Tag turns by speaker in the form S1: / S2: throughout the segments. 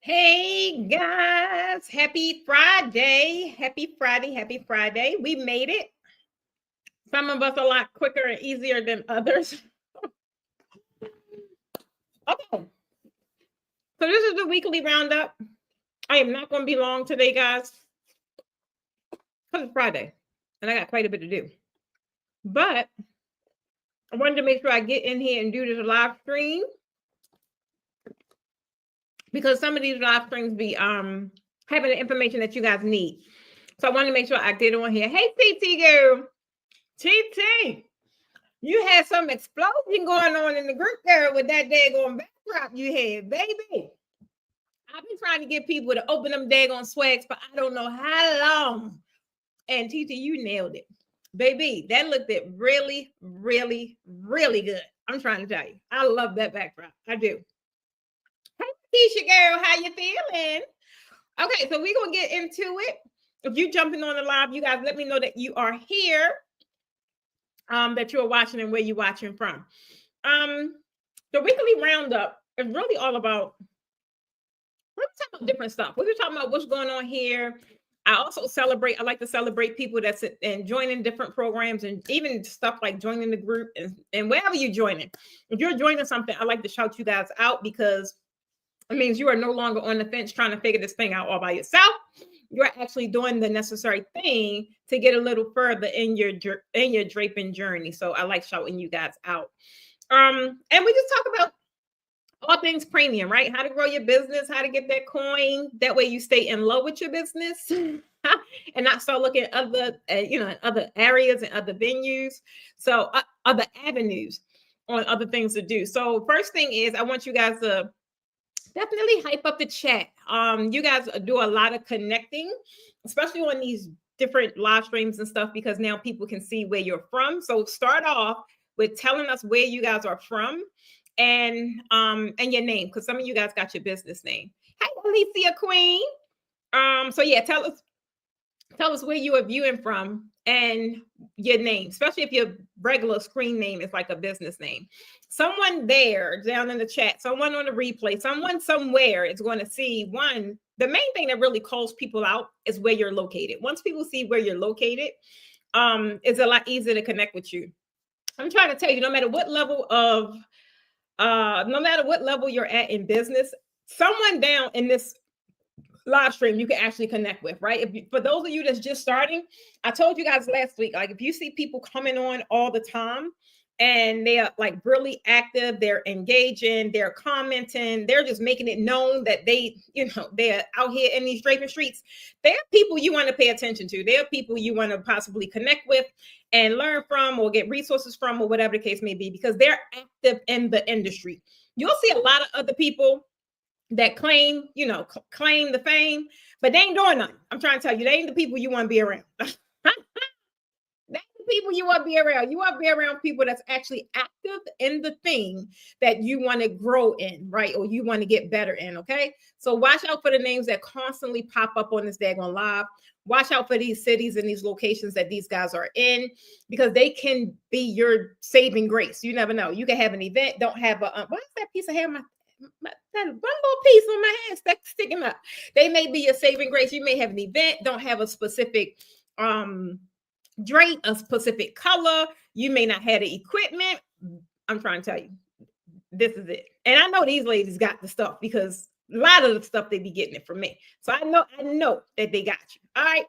S1: Hey guys, happy Friday. Happy Friday. Happy Friday. We made it. Some of us a lot quicker and easier than others. Okay, so this is the weekly roundup. I am not going to be long today, guys, because it's Friday and I got quite a bit to do. But I wanted to make sure I get in here and do this live stream because some of these live streams be having the information that you guys need. So I wanted to make sure I did it on here. Hey, TT girl. TT. You had some explosion going on in the group there with that daggone backdrop you had, baby. I've been trying to get people to open them daggone swags for I don't know how long. And TT, you nailed it. Baby, that looked it really, really, really good. I'm trying to tell you. I love that backdrop. I do. Hey, Keisha girl, how you feeling? Okay, so we're going to get into it. If you're jumping on the live, you guys let me know that you are here. That you're watching and where you're watching from. The weekly roundup is really all about, we're talking about different stuff. We're talking about what's going on here. I like to celebrate people that's and joining different programs and even stuff like joining the group and wherever you're joining. If you're joining something, I like to shout you guys out because it means you are no longer on the fence trying to figure this thing out all by yourself. You're actually doing the necessary thing to get a little further in your draping journey. So I like shouting you guys out. And we just talk about all things premium, right? How to grow your business, how to get that coin. That way you stay in love with your business and not start looking at other, other areas and other venues. So other avenues on other things to do. So first thing is I want you guys to definitely hype up the chat. You guys do a lot of connecting, especially on these different live streams and stuff, because now people can see where you're from. So start off with telling us where you guys are from and your name, because some of you guys got your business name. Hey, Alicia Queen. So yeah, tell us where you are viewing from and your name, especially if your regular screen name is like a business name. Someone there down in the chat, someone on the replay, someone somewhere is going to see one. The main thing that really calls people out is where you're located. Once people see where you're located, it's a lot easier to connect with you. I'm trying to tell you, no matter what level you're at in business, someone down in this live stream you can actually connect with, right? For those of you that's just starting, I told you guys last week, like if you see people coming on all the time and they're like really active, they're engaging, they're commenting, they're just making it known that they're out here in these draping streets, they're people you want to pay attention to. They're people you want to possibly connect with and learn from or get resources from or whatever the case may be, because they're active in the industry. You'll see a lot of other people that claim the fame, but they ain't doing nothing. I'm trying to tell you, they ain't the people you want to be around. That's the people you want to be around. You want to be around people that's actually active in the thing that you want to grow in, right? Or you want to get better in, okay? So watch out for the names that constantly pop up on this daggone live. Watch out for these cities and these locations that these guys are in, because they can be your saving grace. You never know. You can have an event, don't have a, why is that piece of hair on that one little piece on my hand sticking up? They may be a saving grace. You may have an event, don't have a specific drape, a specific color. You may not have the equipment. I'm trying to tell you, this is it. And I know these ladies got the stuff because a lot of the stuff they be getting it from me. So I know that they got you. All right.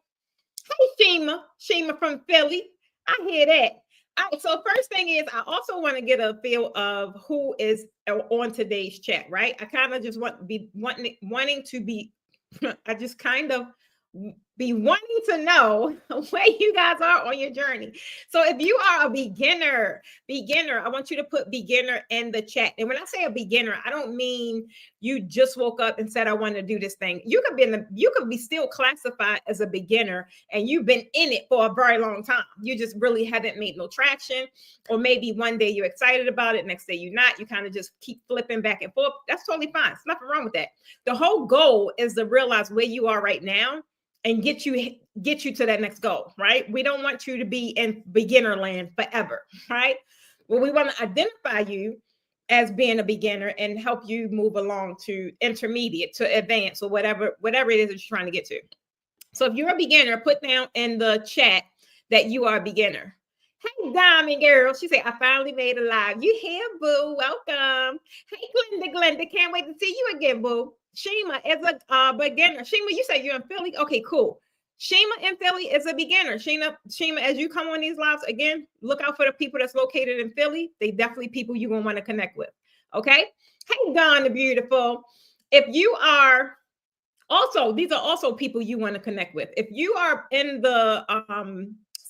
S1: Hey, Shima from Philly. I hear that. All right, so first thing is I also want to get a feel of who is on today's chat, right? I kind of just wanting to be I just kind of be wanting to know where you guys are on your journey. So if you are a beginner, I want you to put beginner in the chat. And when I say a beginner, I don't mean you just woke up and said, I want to do this thing. You could be still classified as a beginner and you've been in it for a very long time. You just really haven't made no traction, or maybe one day you're excited about it, next day you're not. You kind of just keep flipping back and forth. That's totally fine. There's nothing wrong with that. The whole goal is to realize where you are right now and get you to that next goal, right? We don't want you to be in beginner land forever, right? Well, we want to identify you as being a beginner and help you move along to intermediate, to advanced, or whatever it is that you're trying to get to. So if you're a beginner, put down in the chat that you are a beginner. Hey, Diamond girl. She said, I finally made a live. You here, boo. Welcome. Hey, Glenda. Can't wait to see you again, boo. Shima is a beginner. Shima, you said you're in Philly? Okay, cool. Shima in Philly is a beginner. Shima, as you come on these lives, again, look out for the people that's located in Philly. They definitely people you're going to want to connect with. Okay? Hey, Donna, beautiful. If you are also, these are also people you want to connect with. If you are in the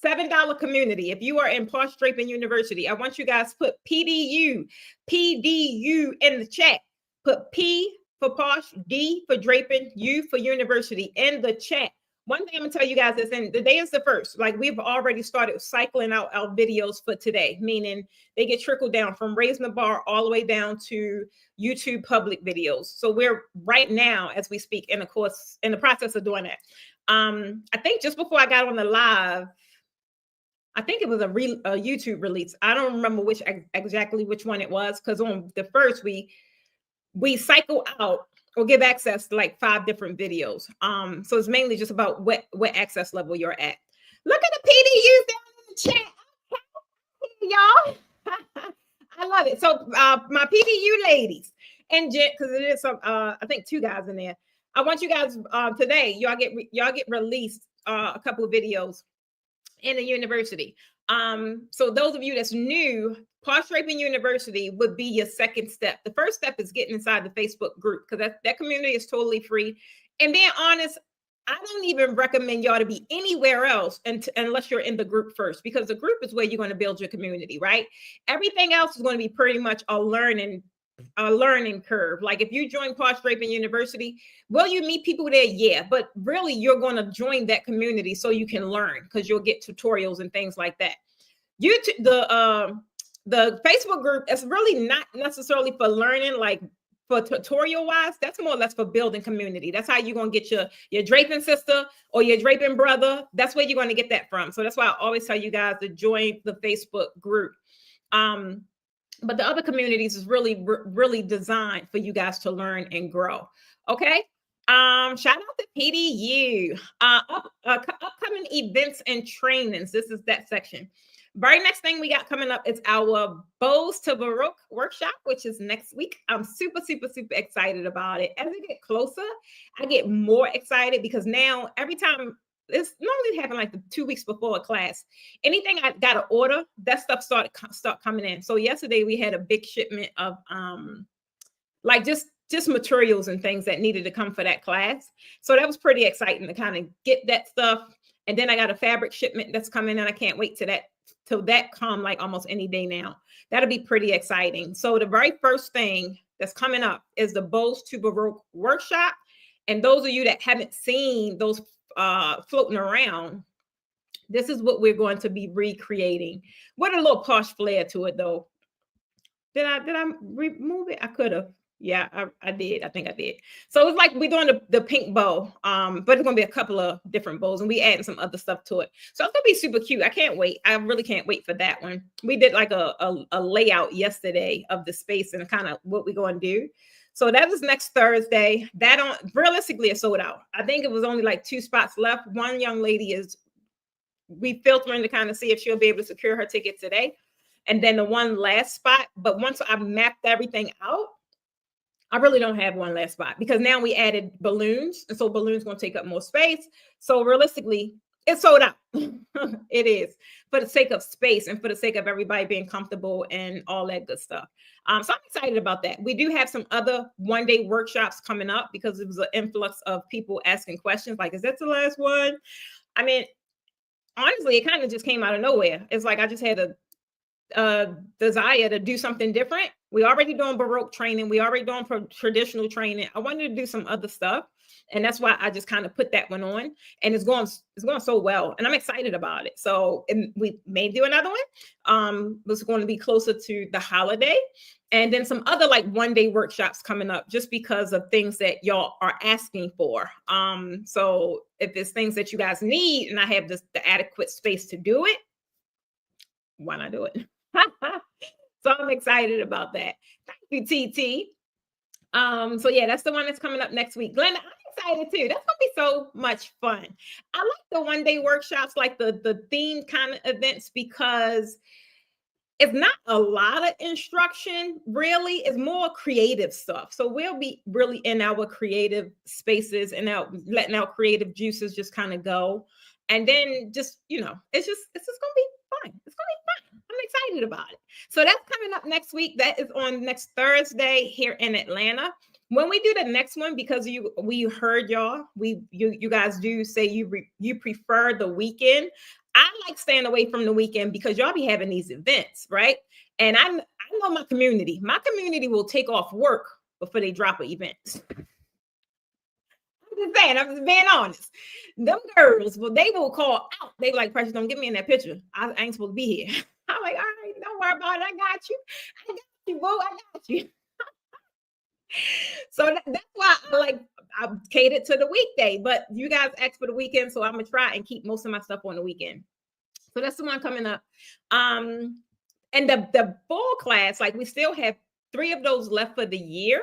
S1: $7 community, if you are in Posh Draping University, I want you guys to put PDU in the chat. Put P for Posh, D for Draping, U for University in the chat. One thing I'm gonna tell you guys is, and the day is the first, like we've already started cycling out our videos for today, meaning they get trickled down from raising the bar all the way down to YouTube public videos. So we're right now, as we speak, in the process of doing that. I think just before I got on the live, I think it was a YouTube release. I don't remember exactly which one it was, because on the first we cycle out or give access to like 5 different videos. So it's mainly just about what access level you're at. Look at the PDUs down in the chat, y'all. I love it. So my PDU ladies and because it is some I think 2 guys in there. I want you guys today. Y'all get released a couple of videos in the university. So those of you that's new, Posh Draping University would be your second step. The first step is getting inside the Facebook group, because that community is totally free. And being honest, I don't even recommend y'all to be anywhere else unless you're in the group first, because the group is where you're going to build your community, right? Everything else is going to be pretty much a learning curve. Like if you join Posh Draping University, will you meet people there? Yeah, but really you're going to join that community so you can learn, because you'll get tutorials and things like that. The Facebook group is really not necessarily for learning, like for tutorial wise. That's more or less for building community. That's how you're going to get your draping sister or your draping brother. That's where you're going to get that from. So that's why I always tell you guys to join the Facebook group. But the other communities is really designed for you guys to learn and grow. Okay. Shout out to PDU. Upcoming events and trainings. This is that section. Very next thing we got coming up is our Bows to Baroque workshop, which is next week. I'm super excited about it. As I get closer, I get more excited, because now every time, it's normally happen like the 2 weeks before a class, anything I got to order, that stuff start coming in. So yesterday we had a big shipment of like just materials and things that needed to come for that class. So that was pretty exciting to kind of get that stuff. And then I got a fabric shipment that's coming in. I can't wait till that come like almost any day now. That'll be pretty exciting. So the very first thing that's coming up is the Bows to Baroque workshop. And those of you that haven't seen those floating around, this is what we're going to be recreating with a little posh flair to it, though. Did I remove it? I could have. Yeah, I did. I think I did. So it's like we're doing the pink bow, but it's gonna be a couple of different bows, and we adding some other stuff to it. So it's gonna be super cute. I can't wait. I really can't wait for that one. We did like a layout yesterday of the space and kind of what we're going to do. So that was next Thursday. Realistically, it's sold out. I think it was only like 2 spots left. One young lady we filtering to kind of see if she'll be able to secure her ticket today. And then the one last spot. But once I mapped everything out, I really don't have one last spot, because now we added balloons. And so balloons going to take up more space. So realistically, it's sold out. It is, for the sake of space and for the sake of everybody being comfortable and all that good stuff. So I'm excited about that. We do have some other one-day workshops coming up, because it was an influx of people asking questions like, is that the last one? I mean, honestly, it kind of just came out of nowhere. It's like I just had a desire to do something different. We already doing Baroque training. We already doing traditional training. I wanted to do some other stuff. And that's why I just kind of put that one on, and it's going so well, and I'm excited about it. So we may do another one. It's going to be closer to the holiday, and then some other like one-day workshops coming up, just because of things that y'all are asking for. So if it's things that you guys need, and I have the adequate space to do it, why not do it? So I'm excited about that. Thank you, TT. So yeah, that's the one that's coming up next week. Glenda, I'm excited too. That's gonna be so much fun. I like the one-day workshops, like the themed kind of events, because it's not a lot of instruction, really. It's more creative stuff. So we'll be really in our creative spaces and out letting our creative juices just kind of go. And then just, it's just gonna be fun. It's gonna be fun. I'm excited about it. So that's coming up next week. That is on next Thursday here in Atlanta. When we do the next one, because we heard y'all, you guys do say you prefer the weekend. I like staying away from the weekend because y'all be having these events, right? And I know my community. My community will take off work before they drop an event. I'm just saying, I'm just being honest. Them girls, well, they will call out. They like, Precious, don't get me in that picture. I ain't supposed to be here. I'm like, all right, don't worry about it. I got you. I got you, boo. I got you. So that's why I catered to the weekday, but you guys asked for the weekend, so I'm gonna try and keep most of my stuff on the weekend. So that's the one coming up. And the full class, like we still have 3 of those left for the year,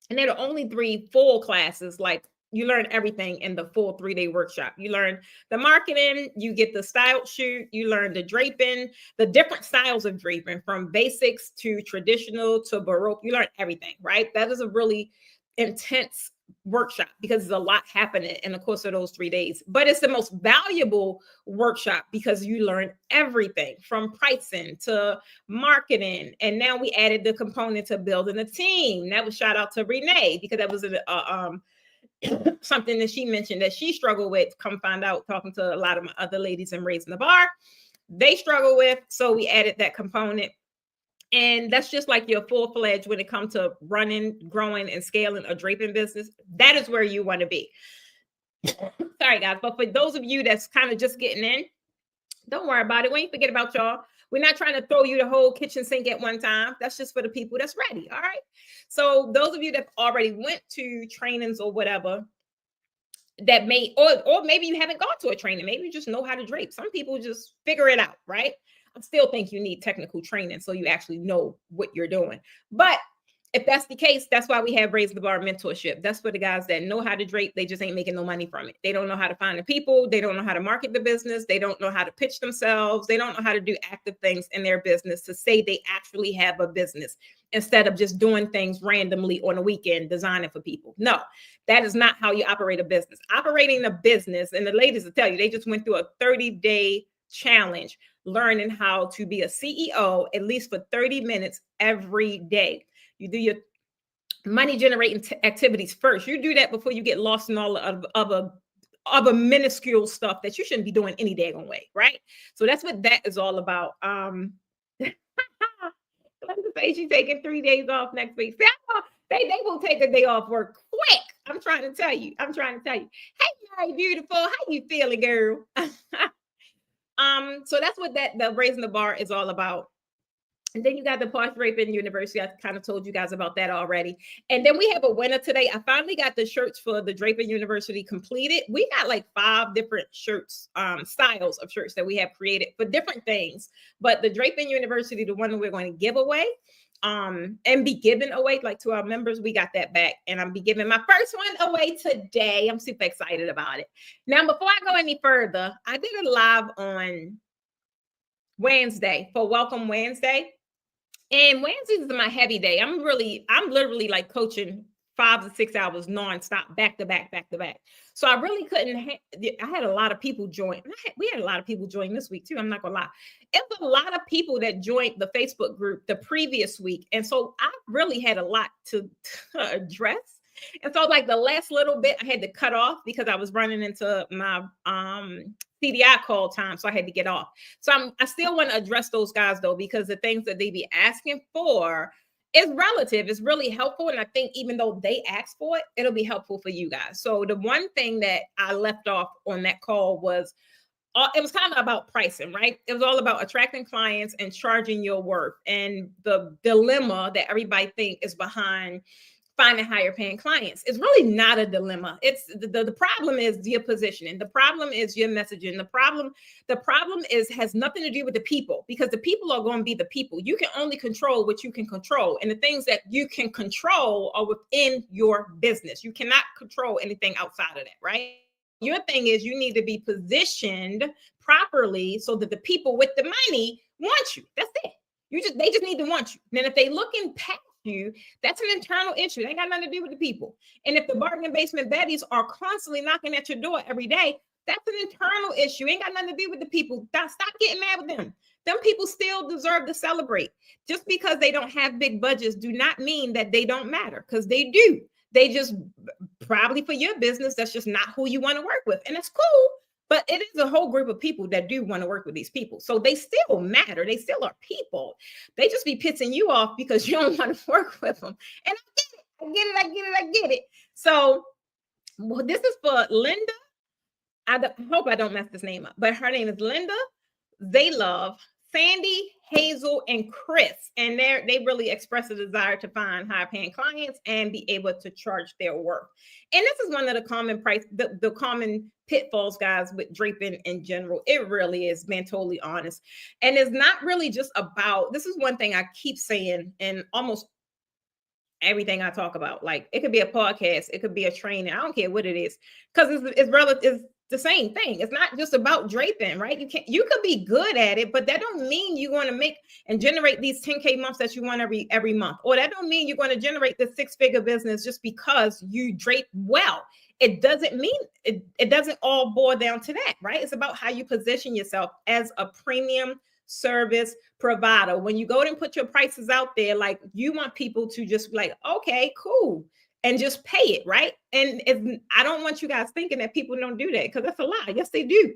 S1: and they're the only 3 full classes. Like you learn everything in the full 3-day workshop. You learn the marketing, you get the style shoot, you learn the draping, the different styles of draping from basics to traditional to Baroque. You learn everything, right? That is a really intense workshop because there's a lot happening in the course of those 3 days. But it's the most valuable workshop because you learn everything from pricing to marketing. And now we added the component to building a team. That was shout out to Renee because that was something that she mentioned that she struggled with. Come find out, talking to a lot of my other ladies in Raising the Bar, they struggle with. So we added that component. And that's just like your full-fledged when it comes to running, growing, and scaling a draping business. That is where you want to be. Sorry, guys. But for those of you that's kind of just getting in, don't worry about it. We ain't forget about y'all. We're not trying to throw you the whole kitchen sink at one time. That's just for the people that's ready. All right. So those of you that already went to trainings or whatever, that may, or maybe you haven't gone to a training. Maybe you just know how to drape. Some people just figure it out, right? I still think you need technical training so you actually know what you're doing. But if that's the case, that's why we have Raise the Bar mentorship. That's for the guys that know how to drape. They just ain't making no money from it. They don't know how to find the people. They don't know how to market the business. They don't know how to pitch themselves. They don't know how to do active things in their business to say they actually have a business instead of just doing things randomly on a weekend, designing for people. No, that is not how you operate a business. Operating a business, and the ladies will tell you, they just went through a 30-day challenge, learning how to be a CEO at least for 30 minutes every day. You do your money generating activities first. You do that before you get lost in all of a minuscule stuff that you shouldn't be doing any daggone way, right? So that's what that is all about. Let me say she's taking 3 days off next week. See, they will take a day off work quick. I'm trying to tell you. Hey, Mary Beautiful, how you feeling, girl? So that's what the Raising the Bar is all about. And then you got the Posh Draping University. I kind of told you guys about that already. And then we have a winner today. I finally got the shirts for the Draping University completed. We got like 5 different shirts, styles of shirts that we have created for different things. But the Draping University, the one that we're going to give away, and be given away like to our members, we got that back. And I'm be giving my first one away today. I'm super excited about it. Now, before I go any further, I did a live on Wednesday for Welcome Wednesday. And Wednesdays is my heavy day. I'm literally like coaching 5 to 6 hours nonstop, back to back. So I really couldn't. I had a lot of people join. We had a lot of people join this week too. I'm not gonna lie. It was a lot of people that joined the Facebook group the previous week, and so I really had a lot to address. And so like the last little bit I had to cut off because I was running into my CDI call time. So I had to get off. So I still want to address those guys though, because the things that they be asking for is relative. It's really helpful. And I think even though they ask for it, it'll be helpful for you guys. So the one thing that I left off on that call was, it was kind of about pricing, right? It was all about attracting clients and charging your worth, and the dilemma that everybody think is behind finding higher paying clients. It's really not a dilemma. It's the problem is your positioning. The problem is your messaging. The problem is has nothing to do with the people, because the people are going to be the people. You can only control what you can control. And the things that you can control are within your business. You cannot control anything outside of that, right? Your thing is you need to be positioned properly so that the people with the money want you. That's it. They just need to want you. Then if they looking past you, that's an internal issue. They ain't got nothing to do with the people. And if the bargain basement baddies are constantly knocking at your door every day, that's an internal issue. Ain't got nothing to do with the people. Stop getting mad with them. Them people still deserve to celebrate. Just because they don't have big budgets do not mean that they don't matter, because they do. They just probably for your business, that's just not who you want to work with. And it's cool. But it is a whole group of people that do want to work with these people. So they still matter. They still are people. They just be pissing you off because you don't want to work with them. And I get it. So this is for Linda. I hope I don't mess this name up, but her name is Linda. They love Sandy, Hazel, and Chris. And they really express a desire to find high paying clients and be able to charge their worth. And this is one of the common pitfalls, guys, with draping in general. It really is, being totally honest. And it's not really just about, this is one thing I keep saying in almost everything I talk about. Like, it could be a podcast, it could be a training, I don't care what it is, because it's the same thing. It's not just about draping, right? You could be good at it, but that don't mean you're going to make and generate these 10K months that you want every month. Or that don't mean you're going to generate the 6-figure business just because you drape well. It doesn't mean it doesn't all boil down to that, right? It's about how you position yourself as a premium service provider. When you go and put your prices out there, like, you want people to just be like, okay, cool, and just pay it, right? And I don't want you guys thinking that people don't do that, because that's a lie. Yes, they do.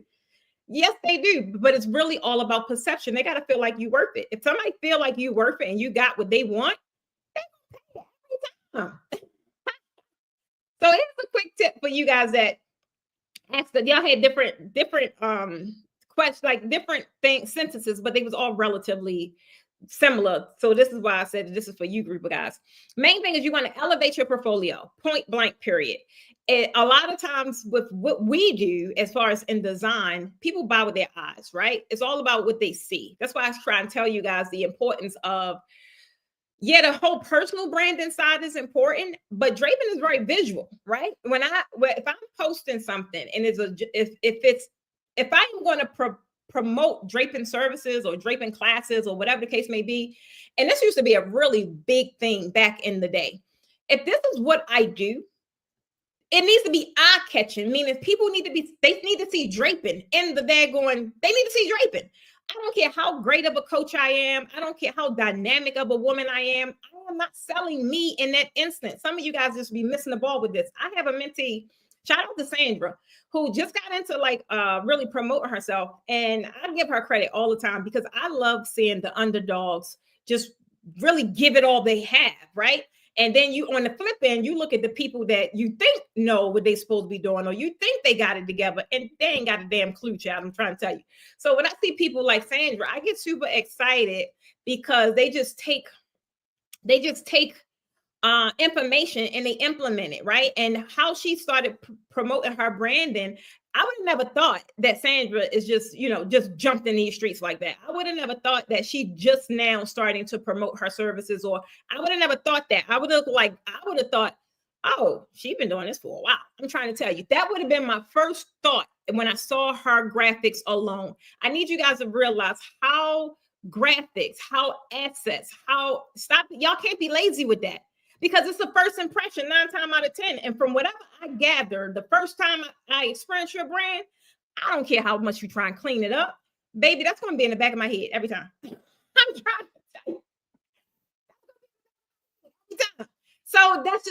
S1: Yes, they do. But it's really all about perception. They got to feel like you worth it. If somebody feel like you worth it and you got what they want, they pay it every time. So here's a quick tip for you guys that asked that y'all had different questions, like different sentences, but they was all relatively similar. So this is why I said this is for you group of guys. Main thing is you want to elevate your portfolio, point blank, period. And a lot of times with what we do, as far as in design, people buy with their eyes, right? It's all about what they see. That's why I try and tell you guys the importance of, the whole personal brand inside is important, but draping is very visual, right? If I'm posting something and if I'm going to promote draping services or draping classes or whatever the case may be, and this used to be a really big thing back in the day. If this is what I do, it needs to be eye-catching, meaning they need to see draping in the daggone, they need to see draping. I don't care how great of a coach I am. I don't care how dynamic of a woman I am. I am not selling me in that instant. Some of you guys just be missing the ball with this. I have a mentee, shout out to Sandra, who just got into really promoting herself. And I give her credit all the time, because I love seeing the underdogs just really give it all they have, right? And then you, on the flip end, you look at the people that you think know what they're supposed to be doing, or you think they got it together, and they ain't got a damn clue, child. I'm trying to tell you. So when I see people like Sandra, I get super excited, because they just take information and they implement it, right? And how she started promoting her branding, I would have never thought that Sandra is just jumped in these streets like that. I would have never thought that she just now starting to promote her services, or I would have never thought that. I would have thought, oh, she's been doing this for a while. I'm trying to tell you, that would have been my first thought when I saw her graphics alone. I need you guys to realize how graphics, how assets, y'all can't be lazy with that. Because it's the first impression 9 times out of 10. And from whatever I gathered, the first time I experience your brand, I don't care how much you try and clean it up, baby, that's going to be in the back of my head every time. I'm trying to tell you. So that's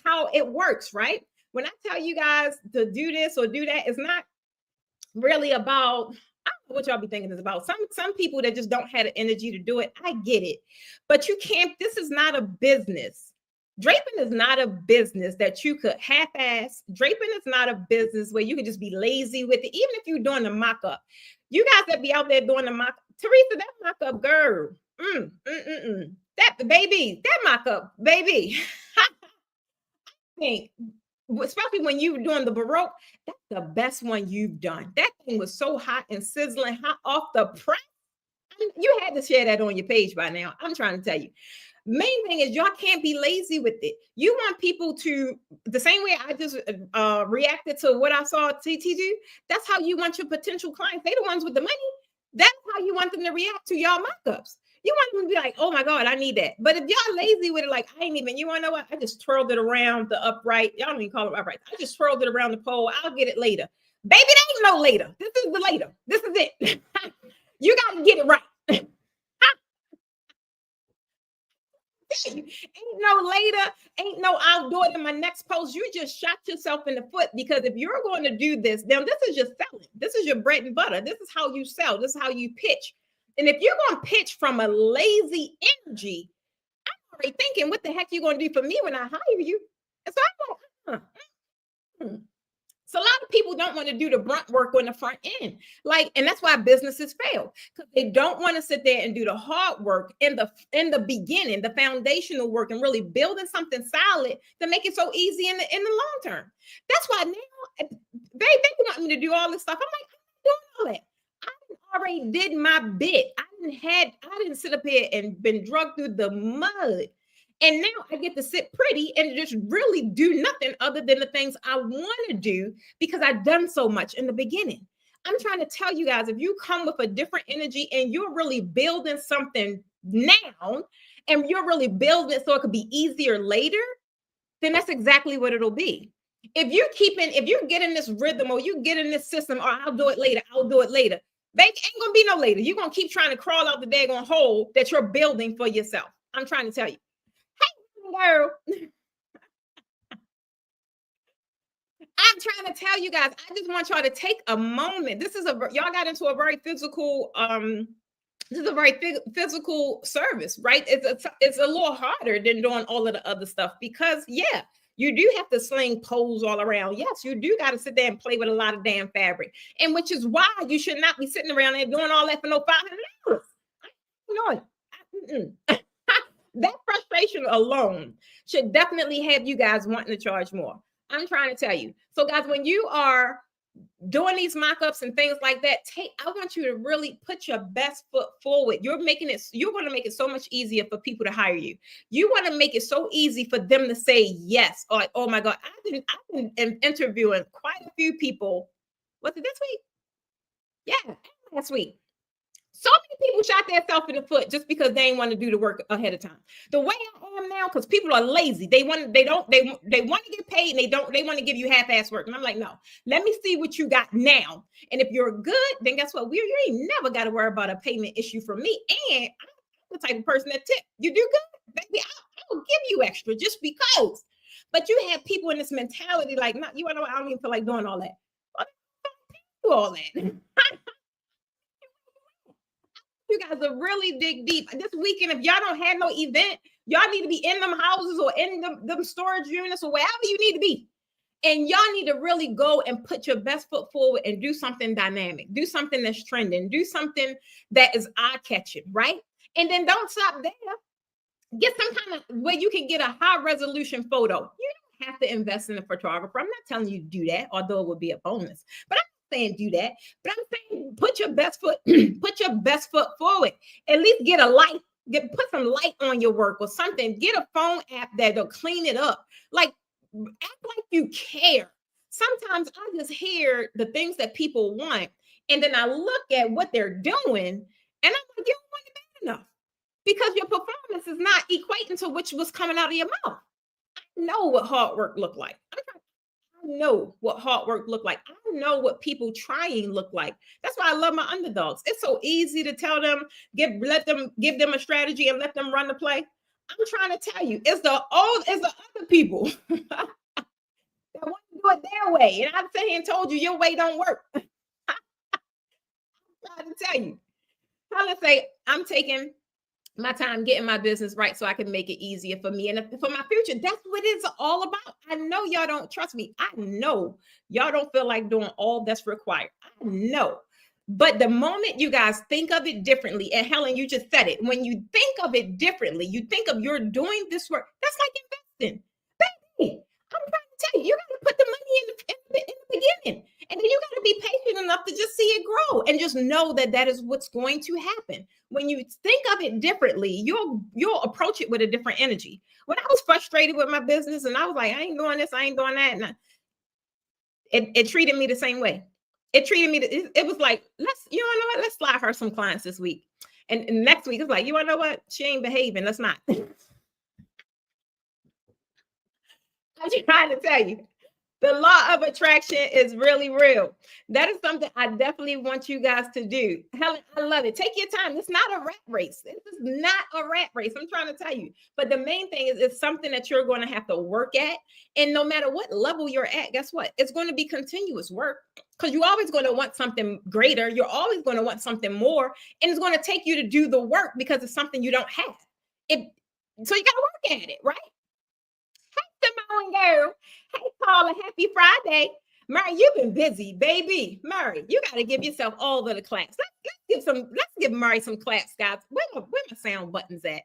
S1: how it works, right? When I tell you guys to do this or do that, it's not really about, I don't know what y'all be thinking it's about. Some people that just don't have the energy to do it. I get it. But you can't, this is not a business. Draping is not a business that you could half-ass. Draping is not a business where you could just be lazy with it. Even if you're doing the mock-up. You guys that be out there doing the mock-up. Teresa, that mock-up, girl. That baby, that mock-up, baby. Think, especially when you were doing the Baroque, that's the best one you've done. That thing was so hot and sizzling, hot off the press. You had to share that on your page by now. I'm trying to tell you. Main thing is y'all can't be lazy with it. You want people to, the same way I just reacted to what I saw TT do, that's how you want your potential clients. They the ones with the money. That's how you want them to react to y'all mock-ups. You want them to be like, oh my God, I need that. But if y'all lazy with it, like, I ain't even, you want to know what? I just twirled it around the upright. Y'all don't even call it upright. I just twirled it around the pole. I'll get it later. Baby, there ain't no later. This is the later. This is it. You got to get it right. Ain't no later, ain't no I'll do it in my next post. You just shot yourself in the foot, because if you're going to do this, then this is your selling. This is your bread and butter. This is how you sell. This is how you pitch. And if you're going to pitch from a lazy energy, I'm already thinking, what the heck are you going to do for me when I hire you? And so I'm going, So a lot of people don't want to do the brunt work on the front end. And that's why businesses fail, because they don't want to sit there and do the hard work in the beginning, the foundational work, and really building something solid to make it so easy in the long term. That's why now they want me to do all this stuff. I'm like, I'm not doing all that. I already did my bit. I didn't sit up here and been drugged through the mud. And now I get to sit pretty and just really do nothing other than the things I want to do, because I've done so much in the beginning. I'm trying to tell you guys, if you come with a different energy and you're really building something now, and you're really building it so it could be easier later, then that's exactly what it'll be. If you're getting this rhythm, or you get in this system, or I'll do it later, they ain't gonna be no later. You're gonna keep trying to crawl out the daggone hole that you're building for yourself. I'm trying to tell you. Girl, I'm trying to tell you guys, I just want y'all to take a moment. Y'all got into a very physical, this is a very physical service, right? It's a little harder than doing all of the other stuff, because you do have to sling poles all around. Yes, you do got to sit there and play with a lot of damn fabric, and which is why you should not be sitting around there doing all that for no $500. No. That frustration alone should definitely have you guys wanting to charge more. I'm trying to tell you. So guys, when you are doing these mock-ups and things like that, I want you to really put your best foot forward. You're going to make it so much easier for people to hire you. You want to make it so easy for them to say yes. Or, oh my God, I've been interviewing quite a few people. Was it this week? Yeah, last week. So many people shot themselves in the foot just because they didn't want to do the work ahead of time. The way I am now, because people are lazy. They want to get paid, and they want to give you half-ass work. And I'm like, no, let me see what you got now. And if you're good, then guess what? You ain't never got to worry about a payment issue from me. And I'm the type of person that tip. You do good, baby, I'll give you extra just because. But you have people in this mentality like, no, you know, I don't even feel like doing all that. Well, do all that. You guys are really dig deep this weekend. If y'all don't have no event, y'all need to be in them houses or in them storage units or wherever you need to be. And y'all need to really go and put your best foot forward and do something dynamic, do something that's trending, do something that is eye-catching, right? And then don't stop there. Get some kind of where you can get a high resolution photo. You don't have to invest in a photographer. I'm not telling you to do that, although it would be a bonus. But I'm saying do that. But I'm saying put your best foot forward. At least get a light. Put some light on your work or something. Get a phone app that'll clean it up. Like, act like you care. Sometimes I just hear the things that people want, and then I look at what they're doing, and I'm like, you don't want it bad enough, because your performance is not equating to what's coming out of your mouth. I know what hard work look like. I know what hard work look like. I know what people trying look like. That's why I love my underdogs. It's so easy to tell them, give them a strategy and let them run the play. I'm trying to tell you, it's the other people that want to do it their way. And I'm sitting here and told you your way don't work. I'm trying to tell you. Let's say I'm taking my time getting my business right so I can make it easier for me and for my future. That's what it's all about. I know y'all don't trust me. I know y'all don't feel like doing all that's required. I know. But the moment you guys think of it differently, and Helen, you just said it, when you think of it differently, you think of you're doing this work, that's like investing. Baby, I'm trying to tell you, you got to put the money in the beginning. And then you got to be patient enough to just see it grow and just know that that is what's going to happen. When you think of it differently, you'll approach it with a different energy. When I was frustrated with my business and I was like, I ain't doing this, I ain't doing that, and it treated me the same way. It treated me. It was like, you know what? Let's slide her some clients this week, and next week it's like, you want to know what? She ain't behaving. Let's not. I'm just trying to tell you. The law of attraction is really real. That is something I definitely want you guys to do. Helen, I love it. Take your time. It's not a rat race. This is not a rat race. I'm trying to tell you. But the main thing is it's something that you're going to have to work at. And no matter what level you're at, guess what? It's going to be continuous work because you're always going to want something greater. You're always going to want something more. And it's going to take you to do the work because it's something you don't have. So you got to work at it, right? Simone girl. Hey, Paula, happy Friday. Murray, you've been busy, baby. Murray, you got to give yourself all of the claps. Let's give Murray some claps, guys. Where my sound buttons at?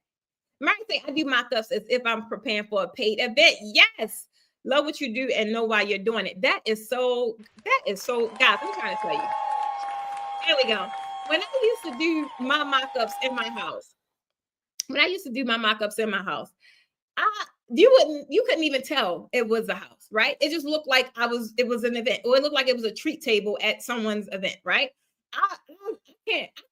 S1: Murray say, I do mock-ups as if I'm preparing for a paid event. Yes. Love what you do and know why you're doing it. That is so, guys, I'm trying to tell you. There we go. When I used to do my mock-ups in my house, you couldn't even tell it was a house, right? It just looked like it was an event, or it looked like it was a treat table at someone's event, right? I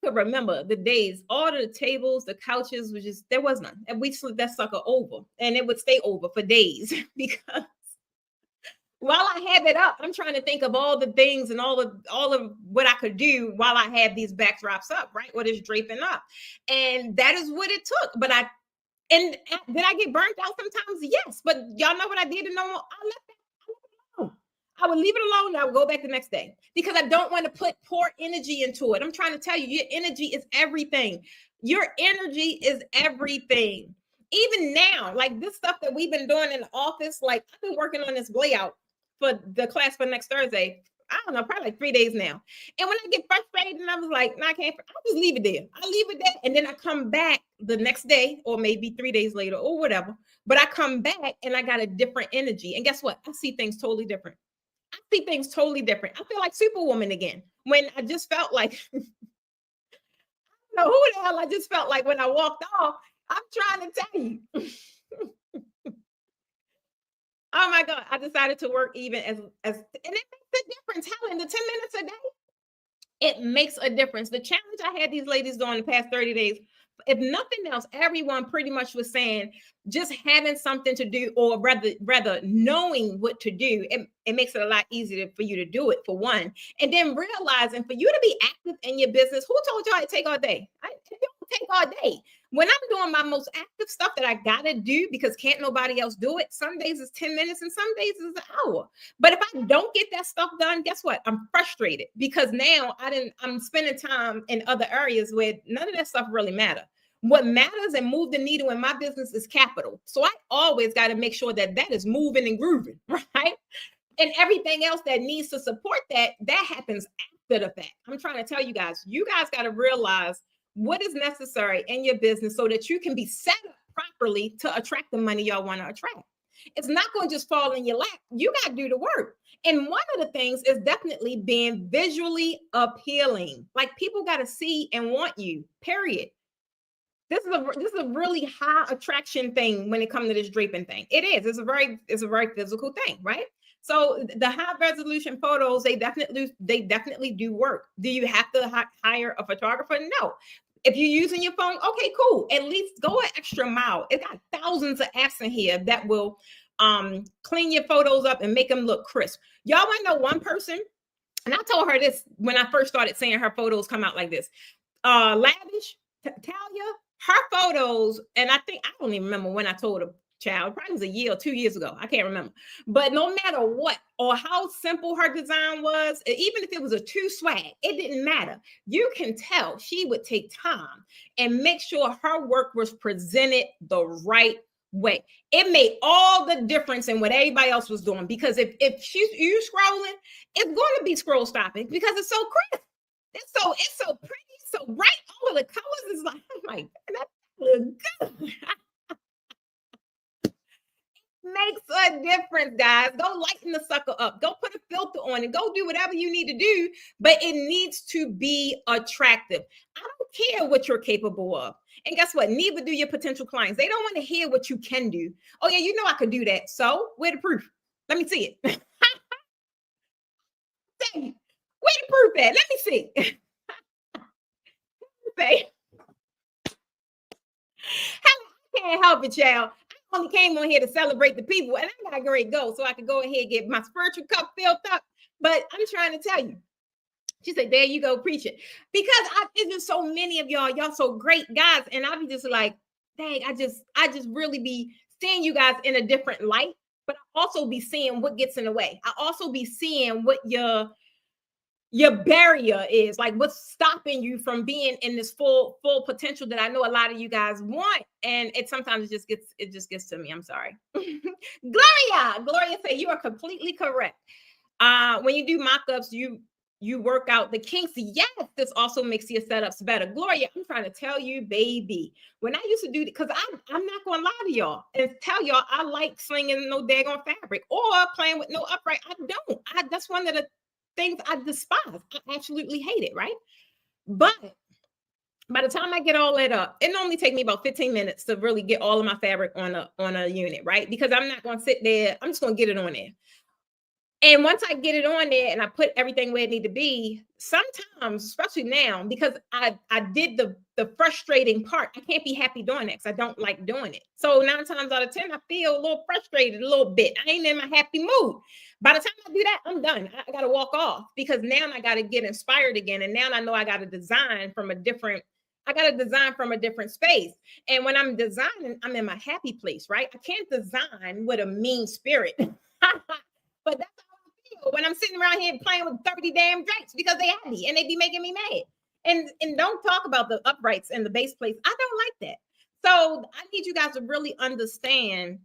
S1: could remember the days, all the tables, the couches was just, there was none. And we slid that sucker over and it would stay over for days because while I have it up, I'm trying to think of all the things and all of what I could do while I have these backdrops up, right? What is draping up. And that is what it took. But did I get burnt out sometimes? Yes. But y'all know what I did? I left it alone. I would leave it alone and I would go back the next day because I don't want to pour energy into it. I'm trying to tell you, your energy is everything. Your energy is everything. Even now, like this stuff that we've been doing in the office, like I've been working on this layout for the class for next Thursday. I don't know, probably like 3 days now. And when I get frustrated and I was like, no, I can't, I'll just leave it there. I'll leave it there. And then I come back the next day or maybe 3 days later or whatever. But I come back and I got a different energy. And guess what? I see things totally different. I feel like Superwoman again. When I just felt like, I don't know who the hell I just felt like when I walked off. I'm trying to tell you. Oh my God, I decided to work even and it makes a difference. Helen, the 10 minutes a day, it makes a difference. The challenge I had these ladies doing the past 30 days, if nothing else, everyone pretty much was saying just having something to do, or rather knowing what to do, it makes it a lot easier for you to do it, for one. And then realizing for you to be active in your business, who told y'all it take all day? It don't take all day. When I'm doing my most active stuff that I gotta do because can't nobody else do it, some days it's 10 minutes and some days it's an hour. But if I don't get that stuff done, guess what? I'm frustrated because now I'm spending time in other areas where none of that stuff really matter. What matters and move the needle in my business is capital. So I always got to make sure that is moving and grooving, right? And everything else that needs to support that happens after the fact. I'm trying to tell you guys got to realize what is necessary in your business so that you can be set up properly to attract the money y'all want to attract. It's not going to just fall in your lap. You got to do the work. And one of the things is definitely being visually appealing. Like people got to see and want you, period. This is a really high attraction thing when it comes to this draping thing. It is. It's a very physical thing, right? So the high resolution photos, they definitely do work. Do you have to hire a photographer? No. If you're using your phone, okay, cool. At least go an extra mile. It got thousands of apps in here that will clean your photos up and make them look crisp. Y'all want to know one person? And I told her this when I first started seeing her photos come out like this. Lavish, Talia, her photos, and I don't even remember when I told her, child, probably was a year or 2 years ago. I can't remember. But no matter what or how simple her design was, even if it was a 2 swag, it didn't matter. You can tell she would take time and make sure her work was presented the right way. It made all the difference in what everybody else was doing, because if you scrolling, it's going to be scroll stopping because it's so crisp. It's so pretty, so bright. All of the colors is like, oh my God, that look good. Makes a difference, guys. Go lighten the sucker up. Go put a filter on it. Go do whatever you need to do, but it needs to be attractive. I don't care what you're capable of. And guess what? Neither do your potential clients. They don't want to hear what you can do. Oh, yeah, you know I could do that. So, where the proof? Let me see it. Where the proof at? Let me see. Say, I can't help it, y'all. I only came on here to celebrate the people, and I got great goals, so I could go ahead and get my spiritual cup filled up. But I'm trying to tell you. She said, there you go, preach it. Because there's just so many of y'all so great guys. And I'll be just like, dang, I just really be seeing you guys in a different light, but I also be seeing what gets in the way. I also be seeing what your barrier is, like what's stopping you from being in this full potential that I know a lot of you guys want. And it sometimes it just gets to me. I'm sorry. Gloria said you are completely correct. When you do mock-ups, you work out the kinks. Yes, this also makes your setups better. Gloria, I'm trying to tell you, baby, when I used to do it, because I'm not going to lie to y'all and tell y'all I like slinging no daggone fabric or playing with no upright. I don't. That's one of the things I despise. I absolutely hate it, right? But by the time I get all that up, it normally takes me about 15 minutes to really get all of my fabric on a unit, right? Because I'm not going to sit there. I'm just going to get it on there. And once I get it on there and I put everything where it need to be, sometimes, especially now, because I did the frustrating part, I can't be happy doing it because I don't like doing it. So 9 times out of 10, I feel a little frustrated a little bit. I ain't in my happy mood. By the time I do that, I'm done. I got to walk off because now I got to get inspired again. And now I know I got to design from a different space. And when I'm designing, I'm in my happy place, right? I can't design with a mean spirit. But that's how I feel when I'm sitting around here playing with 30 damn drinks because they happy and they be making me mad. And don't talk about the uprights and the base plates. I don't like that. So I need you guys to really understand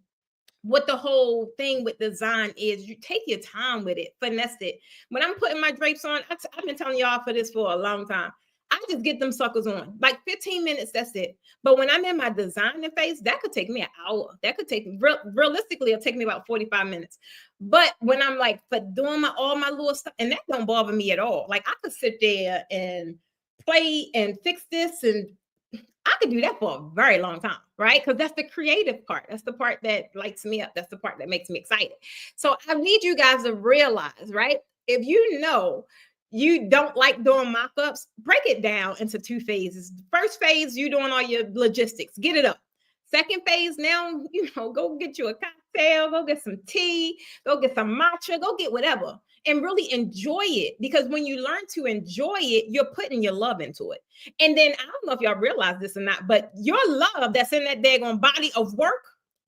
S1: what the whole thing with design is. You take your time with it, finesse it. When I'm putting my drapes on, I've been telling y'all for this for a long time. I just get them suckers on like 15 minutes. That's it. But when I'm in my designing phase, that could take me an hour. That could take realistically, it'll take me about 45 minutes. But when I'm like for doing all my little stuff, and that don't bother me at all. Like I could sit there and play and fix this, and I could do that for a very long time, right? Because that's the creative part. That's the part that lights me up. That's the part that makes me excited. So I need you guys to realize, right? If you know you don't like doing mock-ups, break it down into 2 phases. First phase, you doing all your logistics, get it up. Second phase, now, go get you a cocktail, go get some tea, go get some matcha, go get whatever, and really enjoy it. Because when you learn to enjoy it, you're putting your love into it. And then I don't know if y'all realize this or not, but your love that's in that daggone body of work,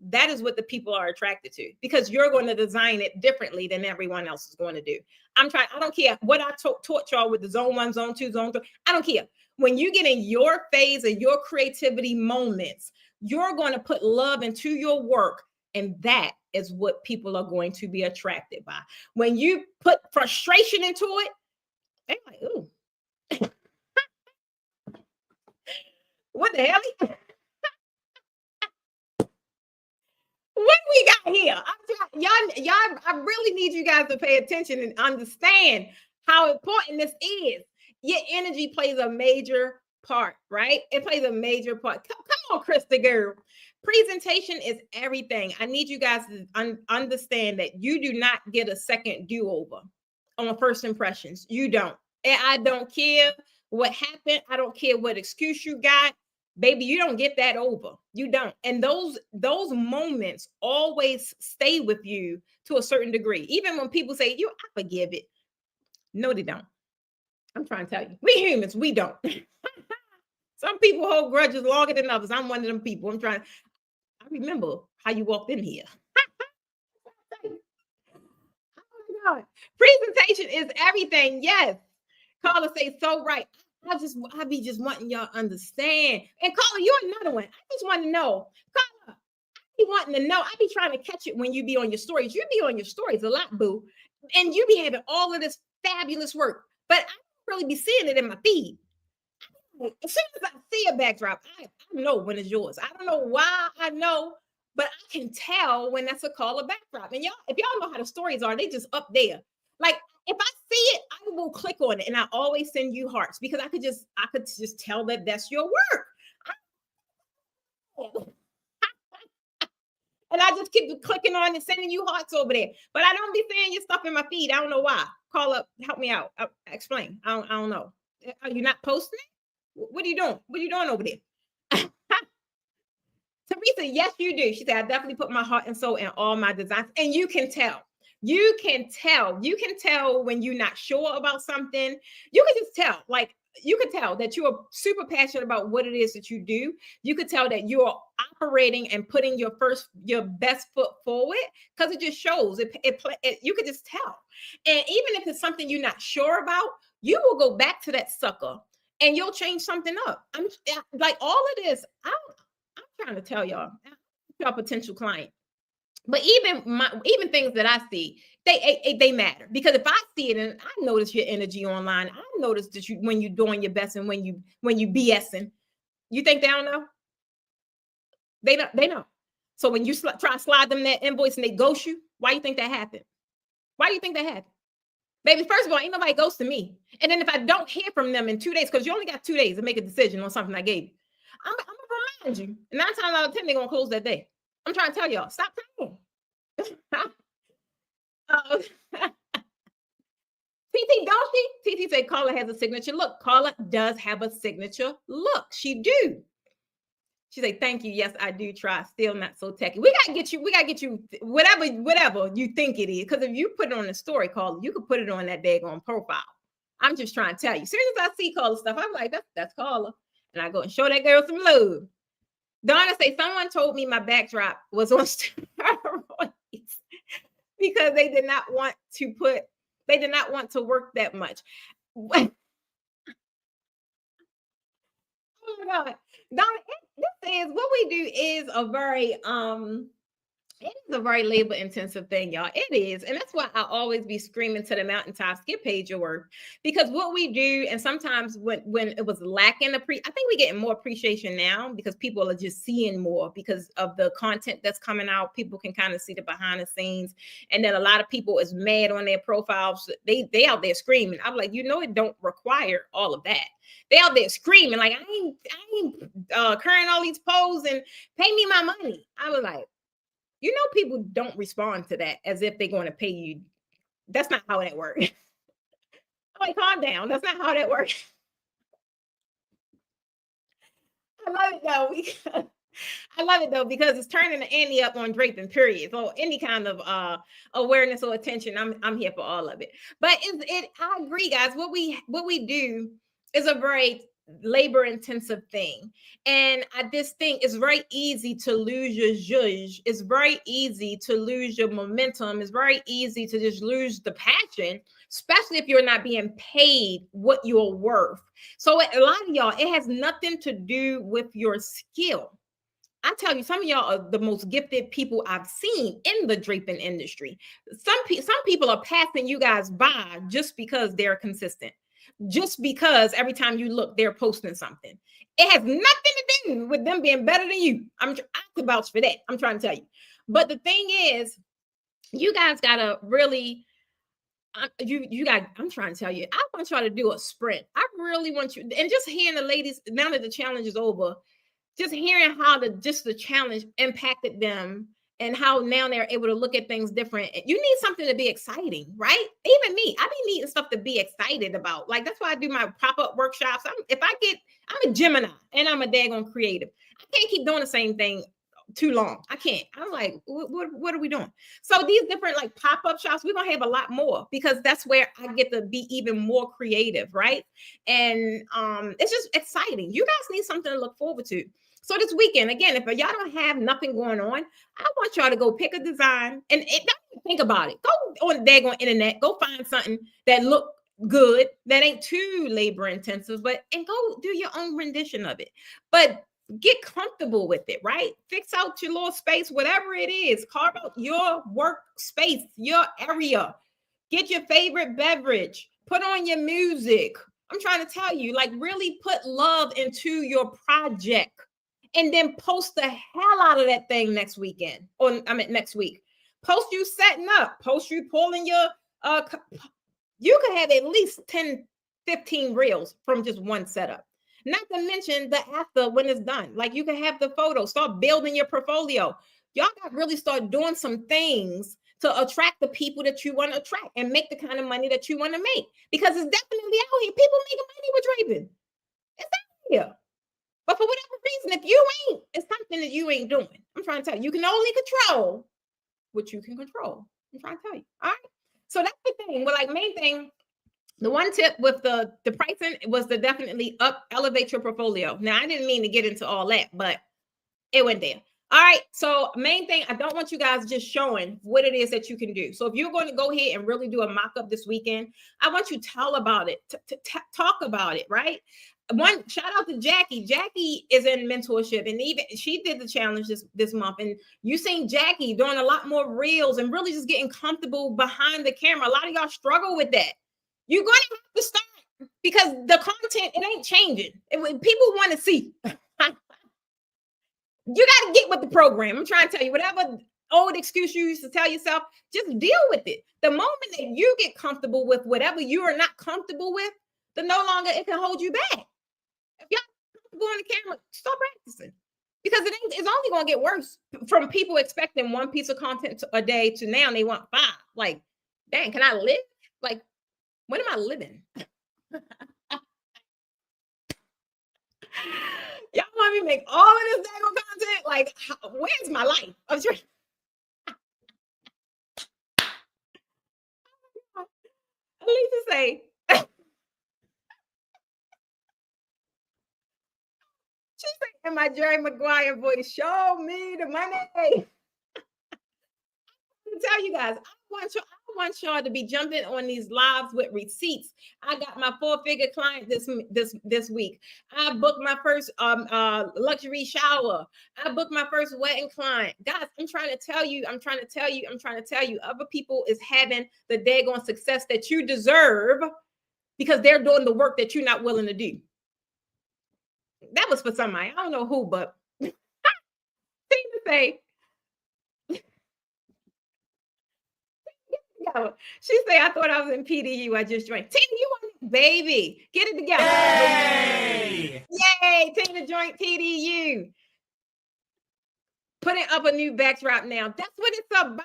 S1: that is what the people are attracted to, because you're going to design it differently than everyone else is going to do. I don't care what I taught y'all with the zone 1, zone 2, zone 3. I don't care. When you get in your phase and your creativity moments, you're going to put love into your work. And that is what people are going to be attracted by. When you put frustration into it, they're like, ooh, what the hell? What we got here? Y'all, I really need you guys to pay attention and understand how important this is. Your energy plays a major part, right? It plays a major part. Come on, Krista girl. Presentation is everything. I need you guys to understand that you do not get a second do-over on first impressions. You don't. And I don't care what happened. I don't care what excuse you got. Baby, you don't get that over. You don't. And those moments always stay with you to a certain degree. Even when people say, I forgive it. No, they don't. I'm trying to tell you. We humans, we don't. Some people hold grudges longer than others. I'm one of them people. I remember how you walked in here. Oh my God. Presentation is everything. Yes. Carla say so right. I be just wanting y'all to understand. And Carla, you're another one. I just want to know. Carla, I be wanting to know. I be trying to catch it when you be on your stories. You be on your stories a lot, boo. And you be having all of this fabulous work. But I really be seeing it in my feed. As soon as I see a backdrop, I know when it's yours. I don't know why I know, but I can tell when that's a caller backdrop. And y'all, if y'all know how the stories are, they just up there. Like if I see it, I will click on it, and I always send you hearts because I could just tell that that's your work. And I just keep clicking on and sending you hearts over there. But I don't be seeing your stuff in my feed. I don't know why. Call up, help me out. Explain. I don't know. Are you not posting it? What are you doing? What are you doing over there? Teresa, yes, you do. She said, I definitely put my heart and soul in all my designs. And you can tell. You can tell. You can tell when you're not sure about something. You can just tell. Like, you could tell that you are super passionate about what it is that you do. You could tell that you're operating and putting your best foot forward because it just shows. You could just tell. And even if it's something you're not sure about, you will go back to that sucker and you'll change something up. I'm like all of this. I'm trying to tell y'all potential client. But even things that I see, they matter because if I see it and I notice your energy online, I notice that you when you're doing your best and when you BSing, you think they don't know? They know. So when you try to slide them that invoice and they ghost you, why do you think that happened? Why do you think that happened? Baby, first of all, ain't nobody ghosting me. And then if I don't hear from them in 2 days, because you only got 2 days to make a decision on something I gave you, I'm gonna remind you. 9 times out of 10, they're gonna close that day. I'm trying to tell y'all, stop playing. TT, don't she? TT said Carla has a signature look. Carla does have a signature look. She do. She said, thank you. Yes, I do try. Still not so techy. We gotta get you whatever you think it is. Because if you put it on the story, Carla, you could put it on that daggone profile. I'm just trying to tell you. As soon as I see Carla stuff, I'm like, that's Carla. And I go and show that girl some love. Donna say, someone told me my backdrop was on steroids because they did not want to work that much. Oh my God. Donna, this is what we do is a very it is a very labor intensive thing, y'all. It is. And that's why I always be screaming to the mountaintops, get paid your worth. Because what we do, and sometimes when it was lacking, I think we're getting more appreciation now because people are just seeing more because of the content that's coming out. People can kind of see the behind the scenes. And then a lot of people is mad on their profiles. They out there screaming. I'm like, it don't require all of that. They out there screaming like, I ain't current all these posts and pay me my money. I was like, people don't respond to that as if they're going to pay you. That's not how that works. I'm like, calm down. That's not how that works. I love it though because it's turning the ante up on draping, period. So any kind of awareness or attention, I'm here for all of it. But I agree, guys. What we do is a very labor intensive thing, and this thing is very easy to lose your zhuzh. It's very easy to lose your momentum. It's very easy to just lose the passion, especially if you're not being paid what you're worth. So a lot of y'all, it has nothing to do with your skill. I tell you, some of y'all are the most gifted people I've seen in the draping industry. Some people are passing you guys by just because they're consistent. Just because every time you look, they're posting something. It has nothing to do with them being better than you. I can vouch for that. I'm trying to tell you. But the thing is, you guys gotta really, I'm trying to tell you, I want y'all to do a sprint. I really want you, and just hearing the ladies, now that the challenge is over, just hearing how the challenge impacted them and how now they're able to look at things different. You need something to be exciting, right? Even me, I be needing stuff to be excited about. Like, that's why I do my pop-up workshops. I'm a Gemini and I'm a daggone creative. I can't keep doing the same thing too long. I can't. I'm like, what are we doing? So these different like pop-up shops, we're gonna have a lot more because that's where I get to be even more creative, right? And it's just exciting. You guys need something to look forward to. So this weekend, again, if y'all don't have nothing going on, I want y'all to go pick a design and don't think about it. Go on the daggone internet, go find something that look good, that ain't too labor intensive, and go do your own rendition of it. But get comfortable with it, right? Fix out your little space, whatever it is. Carve out your workspace, your area. Get your favorite beverage. Put on your music. I'm trying to tell you, like, really put love into your project and then post the hell out of that thing next weekend. Or I mean next week. Post you setting up, post you pulling your you could have at least 10, 15 reels from just one setup. Not to mention the after when it's done. Like you can have the photo, start building your portfolio. Y'all got to really start doing some things to attract the people that you want to attract and make the kind of money that you want to make. Because it's definitely out here. People making money with draping. It's out here. But for whatever reason, if you ain't, it's something that you ain't doing. I'm trying to tell you, you can only control what you can control. I'm trying to tell you. All right. So that's the thing. Well, like main thing, the one tip with the pricing was to definitely elevate your portfolio. Now, I didn't mean to get into all that, but it went there. All right. So main thing, I don't want you guys just showing what it is that you can do. So if you're going to go ahead and really do a mock-up this weekend, I want you to tell about it, talk about it, right? One shout out to Jackie. Jackie is in mentorship, and even she did the challenge this month. And you seen Jackie doing a lot more reels and really just getting comfortable behind the camera. A lot of y'all struggle with that. You're going to have to start because the content, it ain't changing. People want to see. You got to get with the program. I'm trying to tell you, whatever old excuse you used to tell yourself, just deal with it. The moment that you get comfortable with whatever you are not comfortable with, then no longer it can hold you back. If y'all comfortable on the camera, start practicing. Because it's only going to get worse from people expecting one piece of content a day to now they want 5. Like, dang, can I live? Like, when am I living? Y'all want me to make all of this daggone content? Like, where's my life? I'm sure. Alicia say, she said in my Jerry Maguire voice, show me the money. Tell you guys, I want y'all to be jumping on these lives with receipts. I got my 4-figure client this week. I booked my first luxury shower. I booked my first wedding client. Guys, I'm trying to tell you, other people is having the daggone success that you deserve because they're doing the work that you're not willing to do. That was for somebody. I don't know who, but thing to say. She said, I thought I was in PDU. I just joined. Tina, you want baby. Get it together. Yay! Yay! Tina joined PDU. Putting up a new backdrop now. That's what it's about.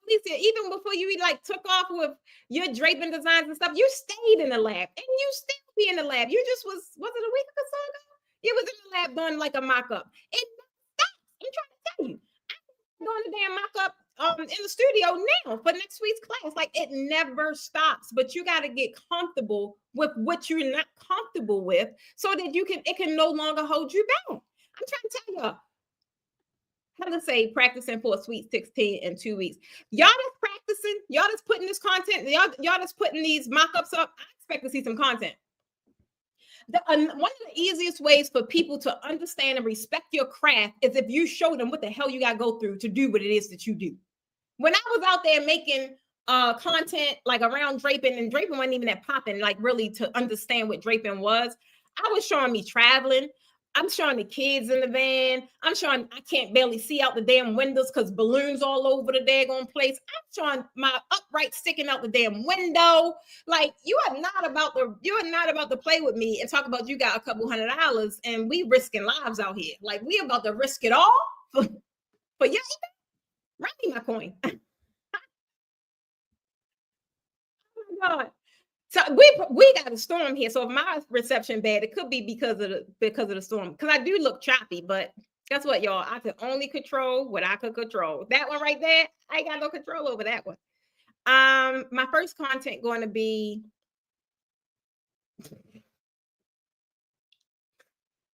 S1: Lisa, even before you like took off with your draping designs and stuff, you stayed in the lab and you still be in the lab. You just was it a week or so ago? You was in the lab doing like a mock-up. It stops. I'm trying to tell you. I'm doing the damn mock-up in the studio now for next week's class. Like it never stops, but you got to get comfortable with what you're not comfortable with so that it can no longer hold you back. I'm trying to tell y'all. How to say practicing for a sweet 16 in 2 weeks. Y'all that's practicing, y'all that's putting this content, y'all that's putting these mock-ups up. I expect to see some content. One of the easiest ways for people to understand and respect your craft is if you show them what the hell you got to go through to do what it is that you do. When I was out there making content like around draping, and draping wasn't even that popping, like really to understand what draping was, I was showing me traveling. I'm showing the kids in the van. I'm showing I can't barely see out the damn windows because balloons all over the daggone place. I'm showing my upright sticking out the damn window. Like you are not about to play with me and talk about you got a couple $100 and we risking lives out here. Like we about to risk it all for you. Run me my coin. Oh my God. So we got a storm here. So if my reception bad, it could be because of the storm. Because I do look choppy, but guess what, y'all? I can only control what I could control. That one right there, I ain't got no control over that one. My first content going to be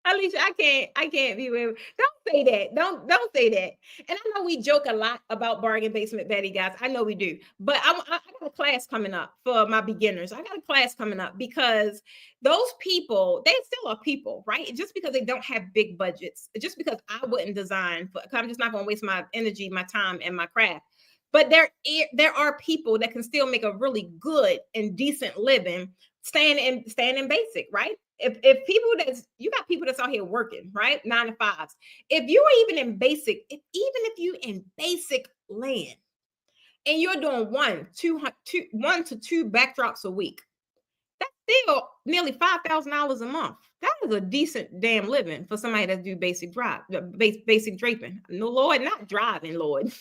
S1: Alicia, I can't be with. Don't say that. Don't say that. And I know we joke a lot about bargain basement Betty, guys. I know we do. But I got a class coming up for my beginners. I got a class coming up because those people, they still are people, right? Just because they don't have big budgets, just because I wouldn't design for, I'm just not going to waste my energy, my time, and my craft. But there are people that can still make a really good and decent living staying in basic, right? If people you got people that's out here working, right? 9 to 5s. If you are even in basic, even if you in basic land and you're doing one to two backdrops a week, that's still nearly $5,000 a month. That is a decent damn living for somebody that do basic draping. No, Lord, not driving, Lord.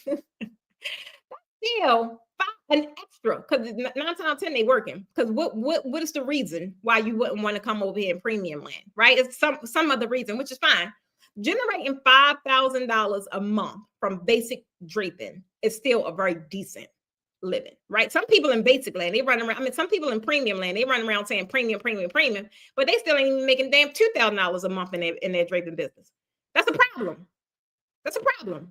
S1: Still an extra, because 9 times 10 they working. Because what is the reason why you wouldn't want to come over here in premium land, right? It's some other reason, which is fine. Generating $5,000 a month from basic draping is still a very decent living, right? Some people in basic land, they run around. I mean, some people in premium land, they run around saying premium, but they still ain't even making damn $2,000 a month in their draping business. That's a problem. That's a problem.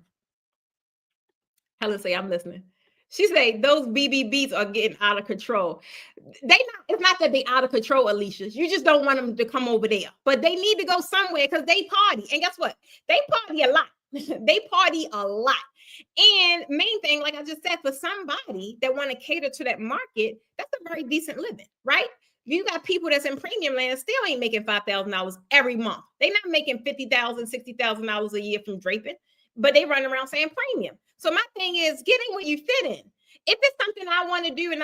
S1: Helen say, I'm listening. She say those BBBs are getting out of control. It's not that they out of control, Alicia. You just don't want them to come over there. But they need to go somewhere because they party. And guess what? They party a lot. They party a lot. And main thing, like I just said, for somebody that want to cater to that market, that's a very decent living, right? You got people that's in premium land still ain't making $5,000 every month. They're not making $50,000, $60,000 a year from draping, but they run around saying premium. So my thing is getting where you fit in. If it's something I want to do, and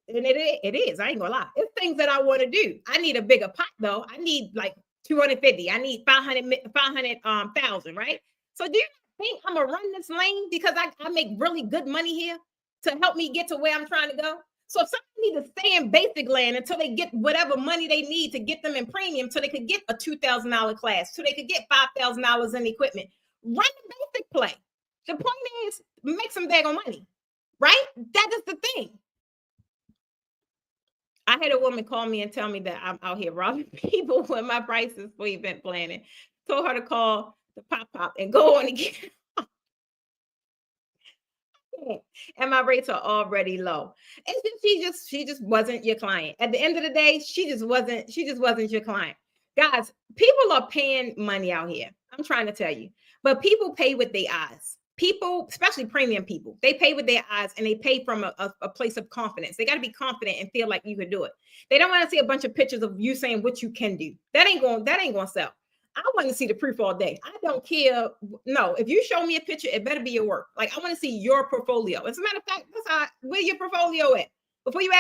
S1: it is, I ain't gonna lie. It's things that I want to do. I need a bigger pot though. I need like 250. I need 500,000, right? So do you think I'm gonna run this lane because I make really good money here to help me get to where I'm trying to go? So if somebody needs to stay in basic land until they get whatever money they need to get them in premium, so they could get a $2,000 class, so they could get $5,000 in equipment, run the basic play. The point is, make some daggone money, right? That is the thing. I had a woman call me and tell me that I'm out here robbing people with my prices for event planning. Told her to call the pop and go on again. And my rates are already low. And she just wasn't your client. At the end of the day, she just wasn't your client. Guys, people are paying money out here. I'm trying to tell you. But people pay with their eyes. People, especially premium people, they pay with their eyes and they pay from a place of confidence. They got to be confident and feel like you can do it. They don't want to see a bunch of pictures of you saying what you can do. That ain't going to sell. I want to see the proof all day. I don't care. No, if you show me a picture, it better be your work. Like, I want to see your portfolio. As a matter of fact, where your portfolio at? Before you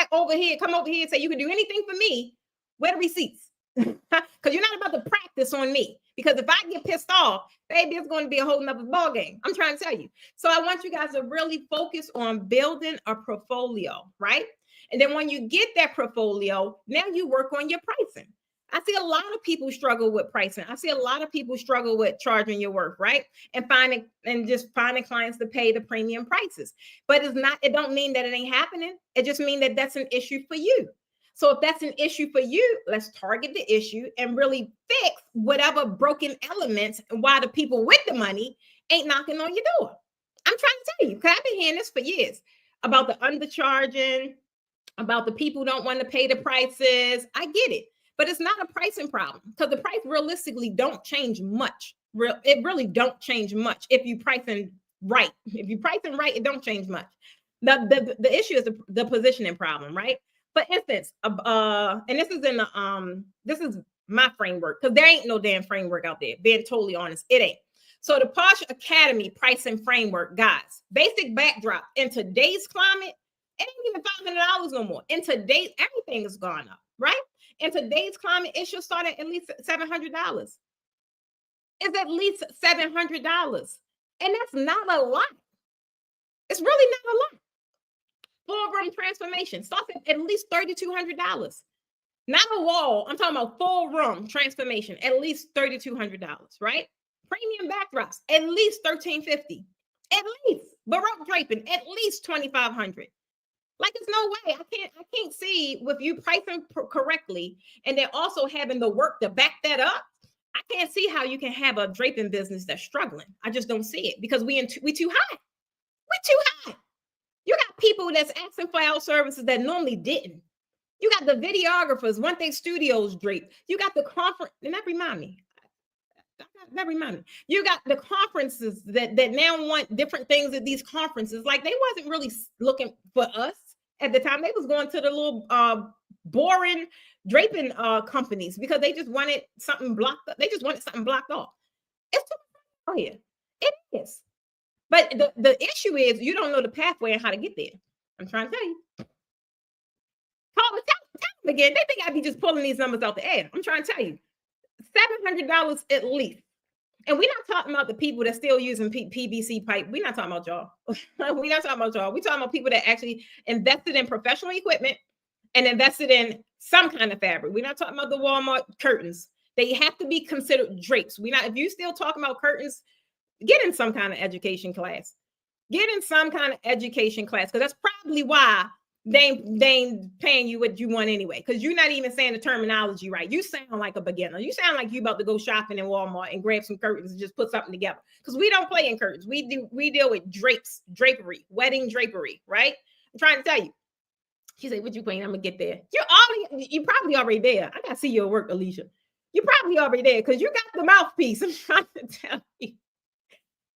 S1: come over here and say you can do anything for me, where the receipts? Because you're not about to practice on me. Because if I get pissed off, baby, it's going to be a whole nother ball game. I'm trying to tell you. So I want you guys to really focus on building a portfolio, right? And then when you get that portfolio, now you work on your pricing. I see a lot of people struggle with pricing. I see a lot of people struggle with charging your worth, right? And finding clients to pay the premium prices. But it don't mean that it ain't happening. It just means that that's an issue for you. So if that's an issue for you, let's target the issue and really fix whatever broken elements and why the people with the money ain't knocking on your door. I'm trying to tell you, because I've been hearing this for years about the undercharging, about the people who don't want to pay the prices. I get it. But it's not a pricing problem because the price realistically don't change much. It really don't change much if you pricing right. If you pricing right, it don't change much. The issue is the positioning problem, right? For instance, and this is my framework because there ain't no damn framework out there. Being totally honest, it ain't. So the Posh Academy pricing framework, guys, basic backdrop in today's climate, it ain't even $500 no more. In today's, everything has gone up, right? In today's climate, it should start at least $700. It's at least $700. And that's not a lot. It's really not a lot. Full room transformation starts at least $3,200. Not a wall. I'm talking about full room transformation, at least $3,200, right? Premium backdrops, at least $1,350. At least Baroque draping, at least $2,500. Like, there's no way. I can't see with you pricing correctly and then also having the work to back that up. I can't see how you can have a draping business that's struggling. I just don't see it because we too high. We're too high. You got people that's asking for our services that normally didn't. You got the videographers want their studios draped. You got the conference, and that remind me. That reminded me. You got the conferences that now want different things at these conferences. Like they wasn't really looking for us at the time. They was going to the little boring draping companies because they just wanted something blocked up. They just wanted something blocked off. It's too much here. It is. But the issue is you don't know the pathway and how to get there. I'm trying to tell you. Tell them again. They think I'd be just pulling these numbers out the air. I'm trying to tell you. $700 at least. And we're not talking about the people that still using PVC pipe. We're not talking about y'all. We're not talking about y'all. We're talking about people that actually invested in professional equipment and invested in some kind of fabric. We're not talking about the Walmart curtains. They have to be considered drapes. We're not, if you still talking about curtains, get in some kind of education class. Get in some kind of education class, because that's probably why they ain't paying you what you want anyway, because you're not even saying the terminology right. You sound like a beginner. You sound like you about to go shopping in Walmart and grab some curtains and just put something together, because we don't play in curtains. We deal with drapery, wedding drapery, right? I'm trying to tell you. She said, what you playing? I'm gonna get there. You're probably already there. I gotta see your work, Alicia. You're probably already there because you got the mouthpiece. I'm trying to tell you.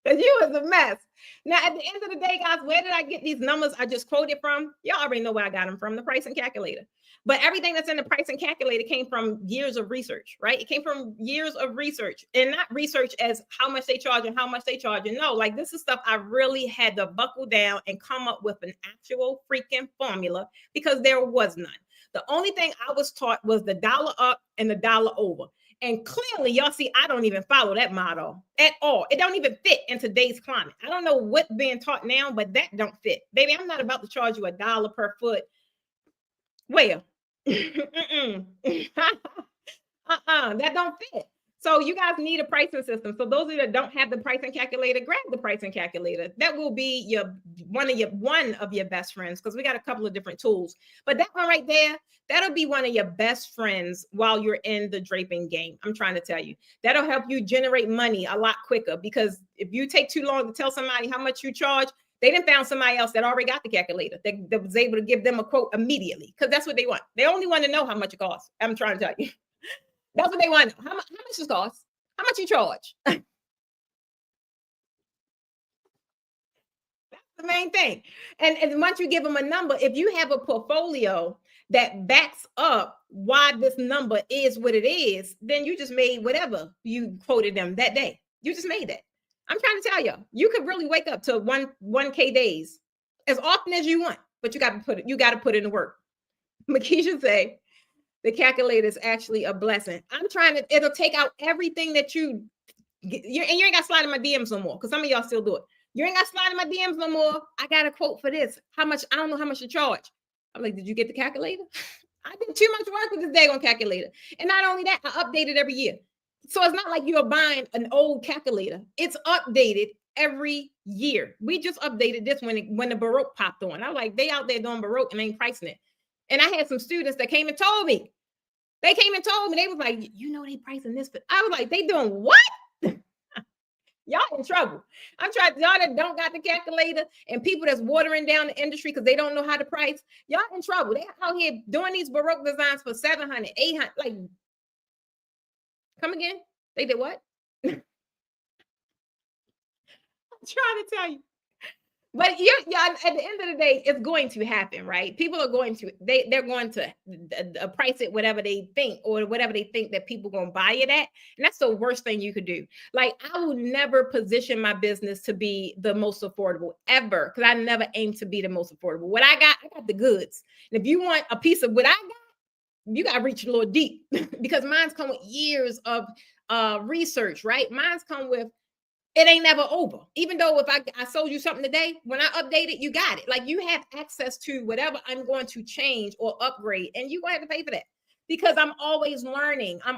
S1: Because you was a mess. Now, at the end of the day, guys, where did I get these numbers I just quoted from? Y'all already know where I got them from, the pricing calculator. But everything that's in the pricing calculator came from years of research, right? It came from years of research, and not research as how much they charge and how much they charge. And no, like this is stuff I really had to buckle down and come up with an actual freaking formula, because there was none. The only thing I was taught was the dollar up and the dollar over. And clearly, y'all see, I don't even follow that model at all. It don't even fit in today's climate. I don't know what's being taught now, but that don't fit. Baby, I'm not about to charge you $1 per foot. Where? That don't fit. So you guys need a pricing system. So those of you that don't have the pricing calculator, grab the pricing calculator. That will be one of your best friends, because we got a couple of different tools. But that one right there, that'll be one of your best friends while you're in the draping game. I'm trying to tell you. That'll help you generate money a lot quicker, because if you take too long to tell somebody how much you charge, they done found somebody else that already got the calculator that was able to give them a quote immediately, because that's what they want. They only want to know how much it costs. I'm trying to tell you. That's what they want. How much it costs? How much you charge? That's the main thing. And once you give them a number, if you have a portfolio that backs up why this number is what it is, then you just made whatever you quoted them that day. You just made that. I'm trying to tell you, you could really wake up to 1K days as often as you want, but you got to put in the work. Makisha say, the calculator is actually a blessing. It'll take out everything that you ain't got to slide in my DMs no more, because some of y'all still do it. You ain't got to slide in my DMs no more. I got a quote for this. How much? I don't know how much to charge. I'm like, did you get the calculator? I did too much work with this daggone calculator. And not only that, I update it every year. So it's not like you're buying an old calculator. It's updated every year. We just updated this when the Baroque popped on. I was like, they out there doing Baroque and ain't pricing it. And I had some students that came and told me. They was like, they pricing this. But I was like, they doing what? Y'all in trouble. I'm trying, y'all that don't got the calculator and people that's watering down the industry because they don't know how to price. Y'all in trouble. They out here doing these Baroque designs for 700, 800. Like, come again? They did what? I'm trying to tell you. But y'all, at the end of the day, it's going to happen, right? People are going to, they're going to price it whatever they think, or whatever they think that people going to buy it at. And that's the worst thing you could do. Like, I will never position my business to be the most affordable ever, because I never aim to be the most affordable. What I got the goods. And if you want a piece of what I got, you got to reach a little deep, because mine's come with years of research, right? Mine's come with, it ain't never over. Even though if I sold you something today, when I update it, you got it. Like, you have access to whatever I'm going to change or upgrade, and you're going to have to pay for that, because I'm always learning. I'm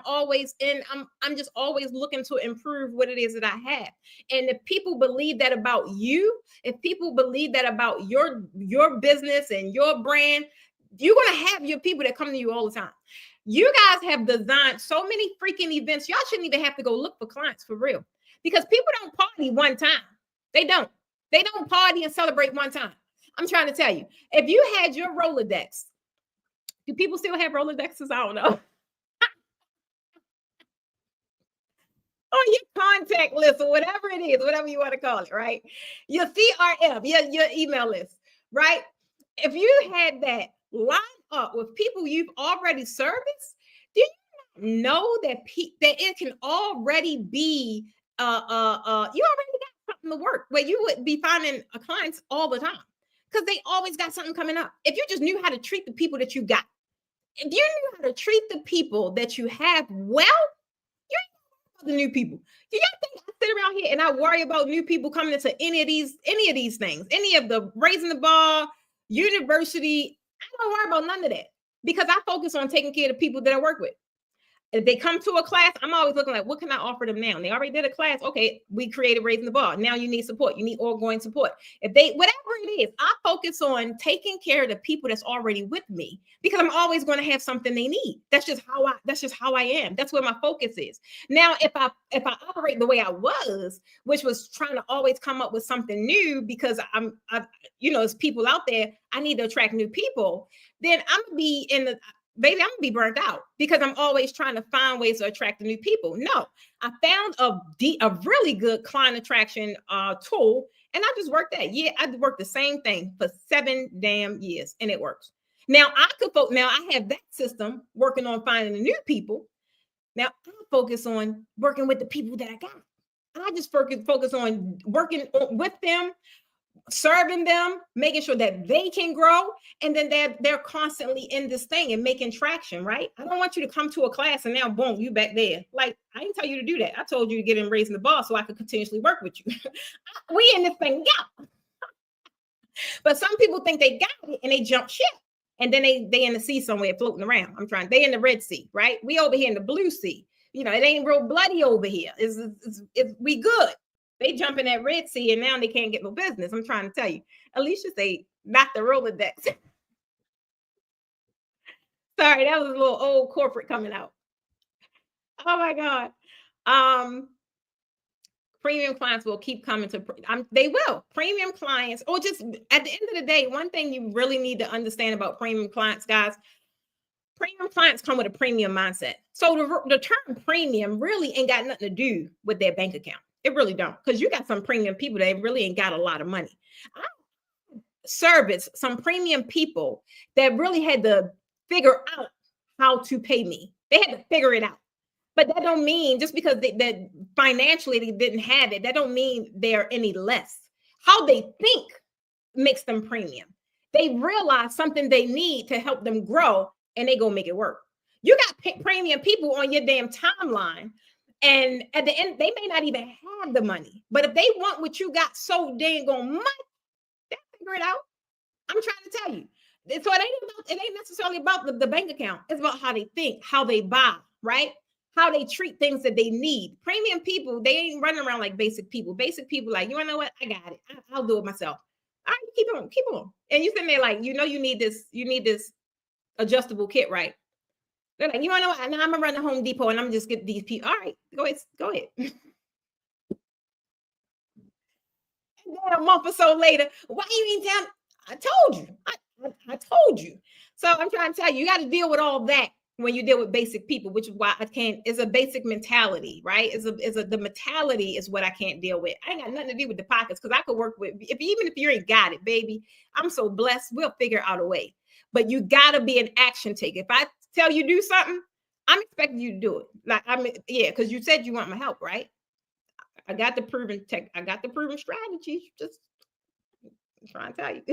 S1: just always looking to improve what it is that I have. And if people believe that about you, if people believe that about your business and your brand, you're going to have your people that come to you all the time. You guys have designed so many freaking events. Y'all shouldn't even have to go look for clients, for real. Because people don't party one time. They don't party and celebrate one time. I'm trying to tell you, if you had your Rolodex, do people still have Rolodexes? I don't know. on your contact list or whatever it is, whatever you want to call it, right? Your CRM, your email list, right? If you had that lined up with people you've already serviced, do you know that that it can already be you already got something to work where you would be finding clients all the time because they always got something coming up. If you just knew how to treat the people that you got, if you knew how to treat the people that you have well, you ain't about the new people. Do y'all think I sit around here and I worry about new people coming into any of these things, any of the raising the bar, university? I don't worry about none of that because I focus on taking care of the people that I work with. If they come to a class, I'm always looking like, what can I offer them now? And they already did a class. Okay, we created Raising the Bar. Now you need support. You need ongoing support. If they, whatever it is, I focus on taking care of the people that's already with me because I'm always going to have something they need. That's just how I am. That's where my focus is. Now, if I operate the way I was, which was trying to always come up with something new because there's people out there, I need to attract new people, then I'm gonna be I'm gonna be burnt out because I'm always trying to find ways to attract the new people. No, I found a really good client attraction tool, and I just worked that. Yeah, I worked the same thing for 7 damn years, and it works. Now I have that system working on finding the new people. Now I focus on working with the people that I got. I just focus on working with them, serving them, making sure that they can grow, and then they're constantly in this thing and making traction, right? I don't want you to come to a class and now boom, you back there. Like, I didn't tell you to do that. I told you to get in Raising the Bar so I could continuously work with you. We in this thing, yeah. But some people think they got it and they jump ship. And then they in the sea somewhere floating around. They in the Red Sea, right? We over here in the Blue Sea. It ain't real bloody over here. We good. They jump in that Red Sea and now they can't get no business. I'm trying to tell you. Alicia say, not the Rolodex. Sorry, that was a little old corporate coming out. Oh my God. Premium clients will keep coming to, they will. Premium clients, or just at the end of the day, one thing you really need to understand about premium clients, guys, premium clients come with a premium mindset. So the term premium really ain't got nothing to do with their bank account. It really don't, because you got some premium people that really ain't got a lot of money. I service some premium people that really had to figure out how to pay me. They had to figure it out. But that don't mean just because that financially they didn't have it, that don't mean they're any less. How they think makes them premium. They realize something they need to help them grow, and they go make it work. You got premium people on your damn timeline, and at the end, they may not even have the money. But if they want what you got so dang on much, they'll figure it out. I'm trying to tell you. So it ain't necessarily about the bank account. It's about how they think, how they buy, right? How they treat things that they need. Premium people, they ain't running around like basic people. Basic people like, you know what? I got it. I'll do it myself. All right, keep on. And you sitting there like, you need this adjustable kit, right? They're like, you know what? Now I'm gonna run to Home Depot and I'm just get these people. All right, go ahead. And then a month or so later, why you ain't tell me? I told you. I told you. So I'm trying to tell you, you got to deal with all that when you deal with basic people, which is why it's a basic mentality, right? The mentality is what I can't deal with. I ain't got nothing to do with the pockets because I could work with, even if you ain't got it, baby, I'm so blessed. We'll figure out a way. But you got to be an action taker. If I tell you do something, I'm expecting you to do it. Because you said you want my help, right? I got the proven strategies. Just trying to tell you.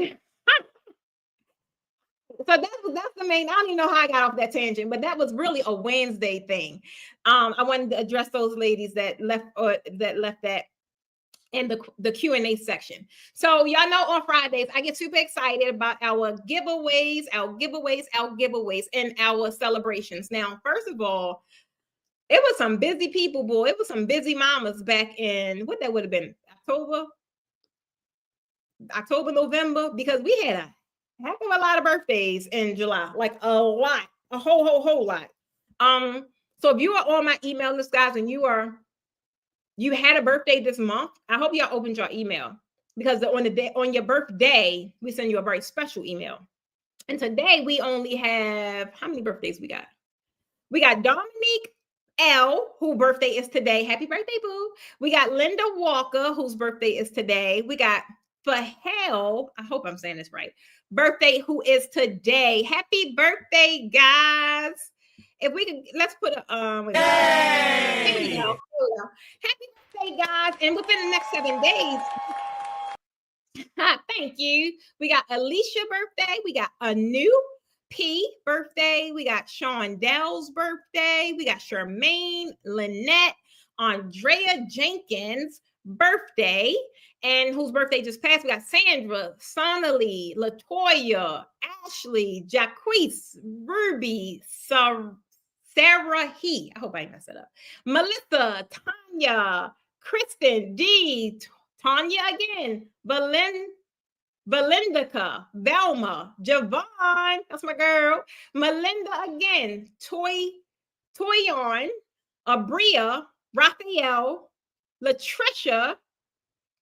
S1: So that's the main. I don't even know how I got off that tangent, but that was really a Wednesday thing. I wanted to address those ladies that left that in the Q&A section. So y'all know on Fridays I get super excited about our giveaways, and our celebrations. Now, first of all, it was some busy people, boy. It was some busy mamas back in what that would have been October, November, because we had a heck of a lot of birthdays in July, like a lot, a whole lot. So if you are on my email list, guys, and you had a birthday this month, I hope y'all opened your email, because on your birthday, we send you a very special email. And today we only have, how many birthdays we got? We got Dominique, L, whose birthday is today. Happy birthday, boo. We got Linda Walker, whose birthday is today. We got Fahel, I hope I'm saying this right, birthday, who is today. Happy birthday, guys. If we could, let's put a, here we go. Here we go. Happy birthday, guys. And within the next 7 days, thank you. We got Alicia birthday. We got Anu P birthday. We got Sean Dell's birthday. We got Charmaine, Lynette, Andrea Jenkins birthday. And whose birthday just passed? We got Sandra, Sonali, Latoya, Ashley, Jacquees, Ruby, Sarah He. I hope I messed it up. Melissa, Tanya, Kristen, D, Tanya again, Belindica, Velma, Javon, that's my girl, Melinda again, Toyon, Abria, Raphael, Latricia,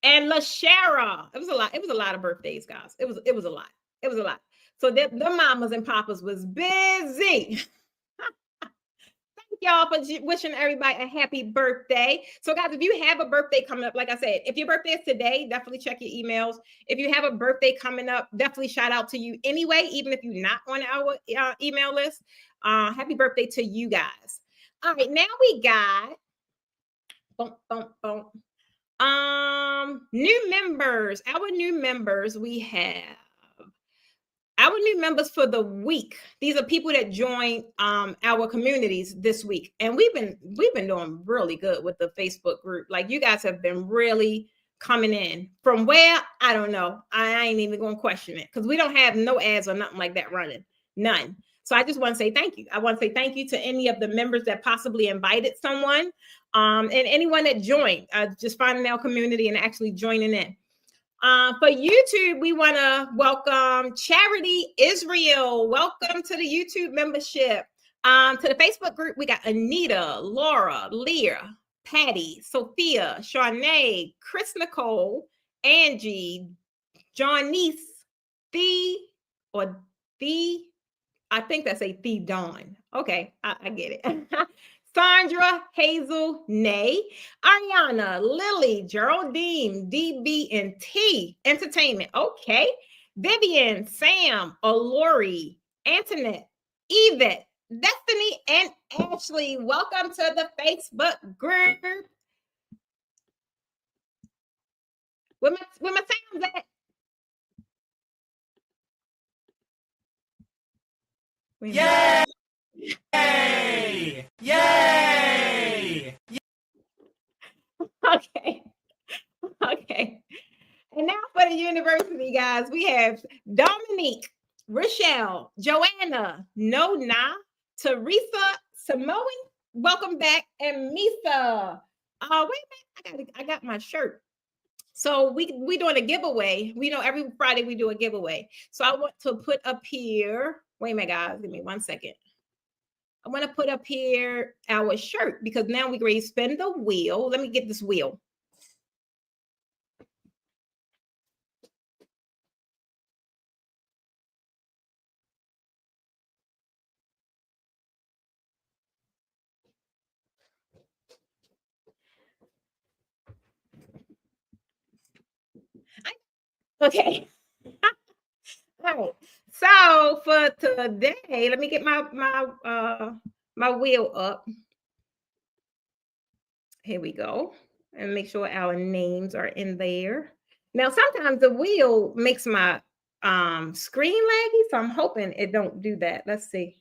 S1: and LaShara. It was a lot. It was a lot of birthdays, guys. It was a lot. It was a lot. So the mamas and papas was busy. Y'all for wishing everybody a happy birthday. So guys, if you have a birthday coming up, like I said, if your birthday is today, definitely check your emails. If you have a birthday coming up, definitely shout out to you anyway, even if you're not on our email list. Happy birthday to you guys. All right, now we got new members. Our new members, we have our new members for the week. These are people that join our communities this week, and we've been doing really good with the Facebook group. Like, you guys have been really coming in. From where, I don't know. I ain't even going to question it, because we don't have no ads or nothing like that running. None. So I just want to say thank you. I want to say thank you to any of the members that possibly invited someone, and anyone that joined, just finding our community and actually joining in. For YouTube, we want to welcome Charity Israel. Welcome to the YouTube membership. To the Facebook group, we got Anita, Laura, Leah, Patty, Sophia, Charnay, Chris Nicole, Angie, Johnice, I think that's a The Dawn. Okay, I get it. Sandra, Hazel, Nay, Ariana, Lily, Geraldine, DB, and T Entertainment. Okay. Vivian, Sam, Olori, Antoinette, Yvette, Destiny, and Ashley. Welcome to the Facebook group. Where my sounds at? Yay! Yay! Yay! Okay. Okay. And now for the university, guys, we have Dominique, Rochelle, Joanna, Nona, Teresa, Samoan, welcome back, and Misa. Wait a minute, I got my shirt. So we doing a giveaway. We know every Friday we do a giveaway. So I want to put up here. Wait a minute, guys. Give me 1 second. I want to put up here our shirt, because now we're going to spin the wheel. Let me get this wheel. Okay. All right. So for today, let me get my wheel up. Here we go. And make sure our names are in there. Now, sometimes the wheel makes my screen laggy, so I'm hoping it don't do that. Let's see.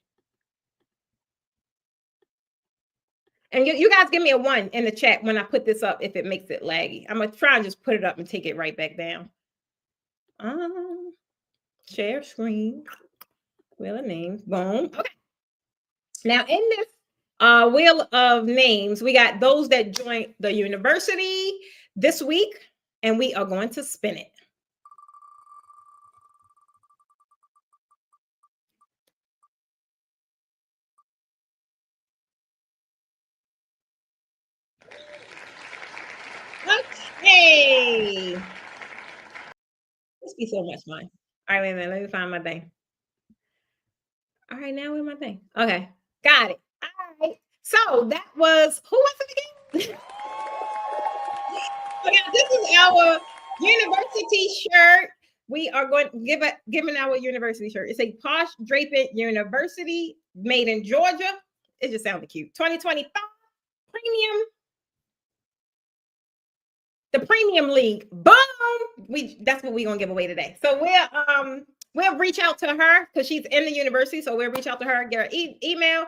S1: And you guys give me a 1 in the chat when I put this up if it makes it laggy. I'm gonna try and just put it up and take it right back down. Share screen. Wheel of names. Boom. Okay. Now in this wheel of names, we got those that joined the university this week, and we are going to spin it. Okay. This be so much fun. All right, wait a minute. Let me find my thing. All right, now where's my thing? Okay, got it. All right. So that was, who was it again? So now this is our university shirt. We are going to giving our university shirt. It's a Posh Draping University, made in Georgia. It just sounded cute. 2025 premium, the premium league. Boom! That's what we're gonna give away today. So we'll reach out to her because she's in the university. So we'll reach out to her, get her email.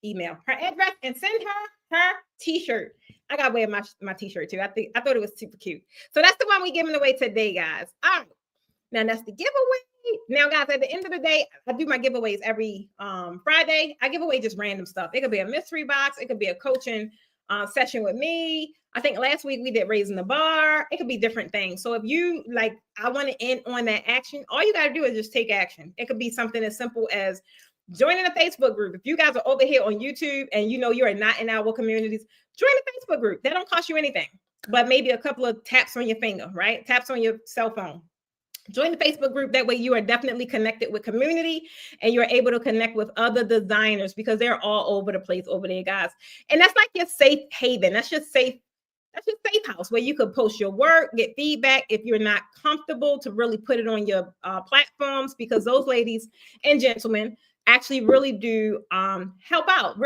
S1: Email her address, and send her t-shirt. I gotta wear my t-shirt too. I thought it was super cute. So that's the one we're giving away today, guys. All right. Now that's the giveaway. Now, guys, at the end of the day, I do my giveaways every Friday. I give away just random stuff. It could be a mystery box. It could be a coaching session with me. I think last week we did raising the bar. It could be different things. So if you like, I want to end on that action, all you got to do is just take action. It could be something as simple as joining a Facebook group. If you guys are over here on YouTube and you know you're not in our communities, join the Facebook group. That don't cost you anything, but maybe a couple of taps on your finger, right? Taps on your cell phone. Join the Facebook group. That way you are definitely connected with community and you're able to connect with other designers because they're all over the place over there, guys. And that's like your safe haven. That's your safe house where you could post your work, get feedback if you're not comfortable to really put it on your platforms, because those ladies and gentlemen actually really do help out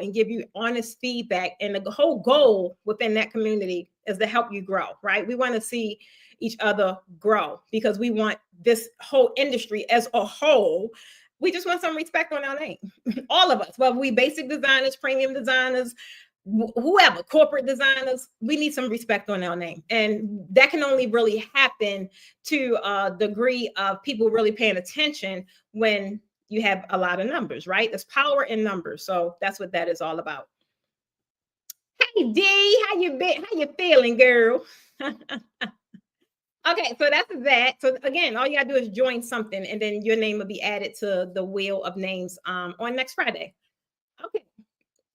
S1: and give you honest feedback. And the whole goal within that community is to help you grow, right? We want to see each other grow because we want this whole industry as a whole. We just want some respect on our name. All of us, whether we basic designers, premium designers, whoever, corporate designers, we need some respect on our name. And that can only really happen to a degree of people really paying attention when you have a lot of numbers, right? There's power in numbers. So that's what that is all about. Hey D, how you been? How you feeling, girl? Okay, so that's that. So again, all you gotta do is join something, and then your name will be added to the wheel of names on next Friday. Okay.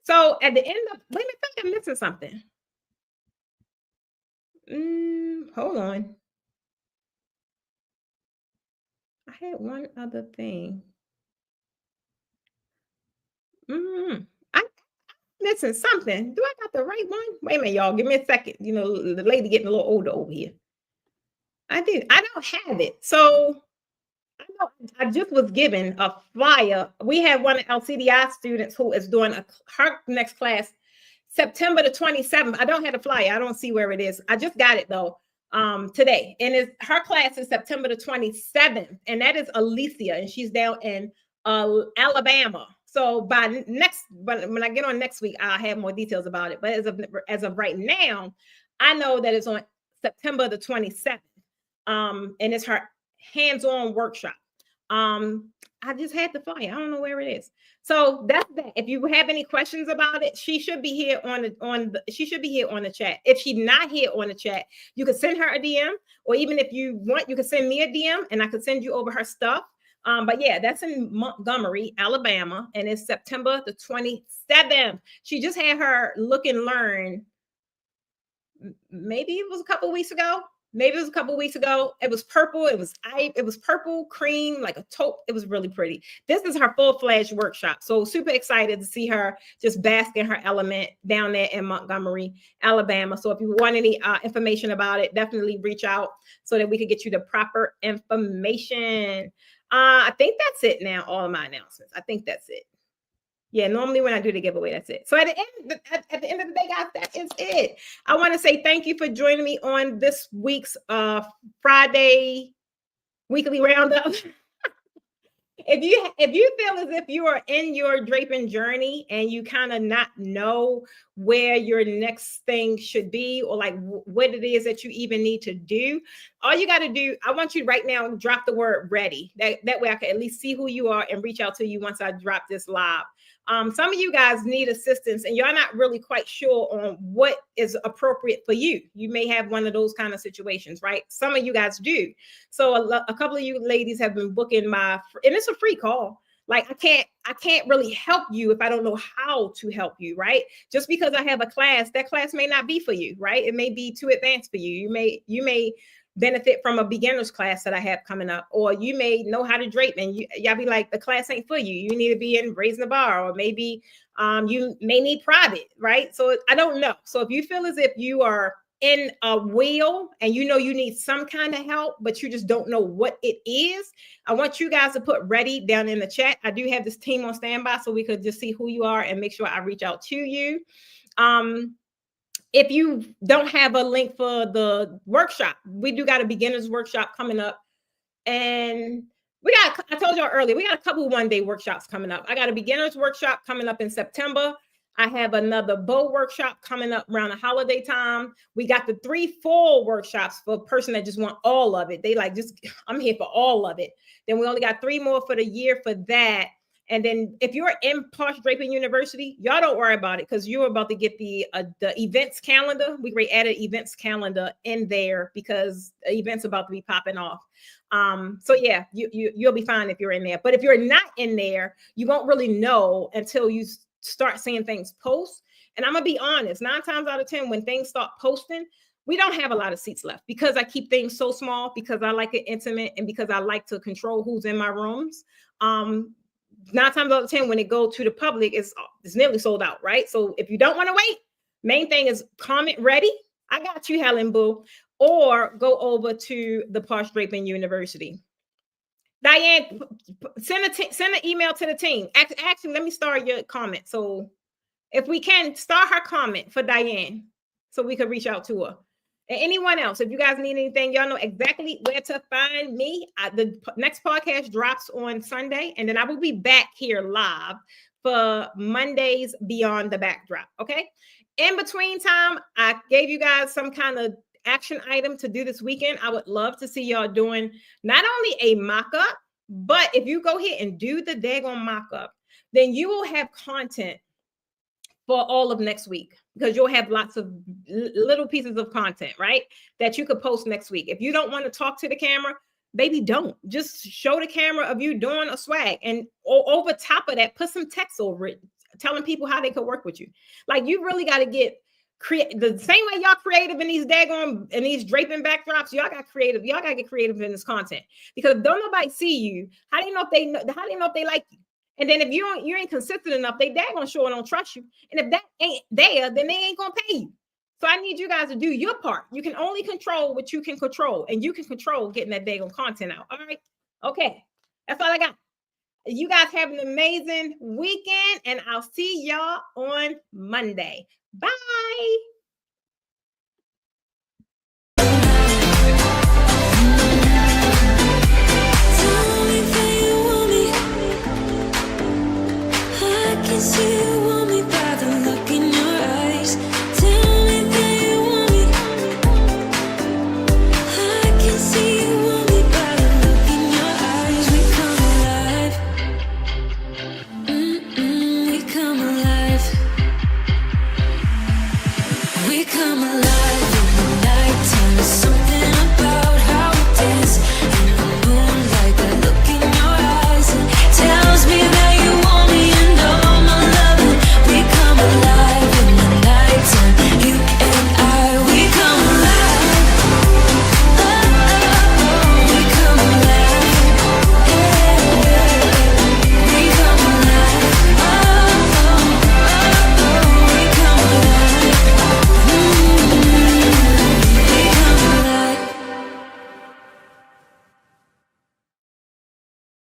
S1: So at the end of, wait a minute, I think I'm missing something. Hold on. I had one other thing. I'm missing something. Do I got the right one? Wait a minute, y'all. Give me a second. You know, the lady getting a little older over here. I do. I don't have it. So I know I just was given a flyer. We have one of our CDI students who is doing her next class September the 27th. I don't have a flyer. I don't see where it is. I just got it though today. And her class is September the 27th. And that is Alicia. And she's down in Alabama. So when I get on next week, I'll have more details about it. But as of right now, I know that it's on September the 27th. And it's her hands-on workshop. I just had the flyer. I don't know where it is. So that's that. If you have any questions about it, she should be here on the chat. If she's not here on the chat, you can send her a DM, or even if you want, you can send me a DM and I could send you over her stuff. But yeah, that's in Montgomery, Alabama, and it's September the 27th. She just had her look and learn. Maybe it was a couple weeks ago. It was purple. It was purple cream, like a taupe. It was really pretty. This is her full-fledged workshop. So super excited to see her just bask in her element down there in Montgomery, Alabama. So if you want any information about it, definitely reach out so that we can get you the proper information. I think that's it now, all of my announcements. I think that's it. Yeah, normally when I do the giveaway, that's it. So at the end of the day, guys, that is it. I want to say thank you for joining me on this week's Friday weekly roundup. If you feel as if you are in your draping journey and you kind of not know where your next thing should be, or like what it is that you even need to do, all you got to do, I want you right now, drop the word ready. That way I can at least see who you are and reach out to you once I drop this live. Some of you guys need assistance and you're not really quite sure on what is appropriate for you. You may have one of those kind of situations, right? Some of you guys do. So a couple of you ladies have been booking and it's a free call. Like I can't really help you if I don't know how to help you, right? Just because I have a class, that class may not be for you, right? It may be too advanced for you. You may benefit from a beginner's class that I have coming up, or you may know how to drape and y'all be like, the class ain't for you. You need to be in raising the bar, or maybe you may need private, right? So I don't know. So if you feel as if you are in a wheel and you know you need some kind of help, but you just don't know what it is, I want you guys to put ready down in the chat. I do have this team on standby, so we could just see who you are and make sure I reach out to you. If you don't have a link for the workshop, we do got a beginner's workshop coming up. And I told y'all earlier, we got a couple one-day workshops coming up. I got a beginner's workshop coming up in September. I have another bow workshop coming up around the holiday time. We got the 3 full workshops for a person that just want all of it. They like, I'm here for all of it. Then we only got 3 more for the year for that. And then if you're in Posh Draping University, y'all don't worry about it, because you're about to get the events calendar. We added events calendar in there because the event's about to be popping off. So yeah, you'll be fine if you're in there. But if you're not in there, you won't really know until you start seeing things post. And I'm gonna be honest, 9 times out of 10, when things start posting, we don't have a lot of seats left, because I keep things so small, because I like it intimate, and because I like to control who's in my rooms. 9 times out of 10, when it goes to the public, it's nearly sold out, right? So if you don't want to wait, main thing is comment ready. I got you, Helen Boo, or go over to the Posh Draping University. Diane, send an email to the team. Actually, let me start your comment. So if we can, start her comment for Diane so we could reach out to her. And anyone else, if you guys need anything, y'all know exactly where to find me. The next podcast drops on Sunday, and then I will be back here live for Mondays Beyond the Backdrop, okay? In between time, I gave you guys some kind of action item to do this weekend. I would love to see y'all doing not only a mock-up, but if you go here and do the daggone mock-up, then you will have content for all of next week, because you'll have lots of little pieces of content, right, that you could post next week. If you don't want to talk to the camera, baby, don't. Just show the camera of you doing a swag, and over top of that, put some text over it, telling people how they could work with you. Like, you really got to get the same way y'all creative in these daggone and these draping backdrops. Y'all got creative. Y'all got to get creative in this content, because if don't nobody see you, how do you know if they like you? And then if you ain't consistent enough, they gonna show and don't trust you. And if that ain't there, then they ain't gonna pay you. So I need you guys to do your part. You can only control what you can control, and you can control getting that daggone content out. All right. Okay. That's all I got. You guys have an amazing weekend, and I'll see y'all on Monday. Bye.
S2: See you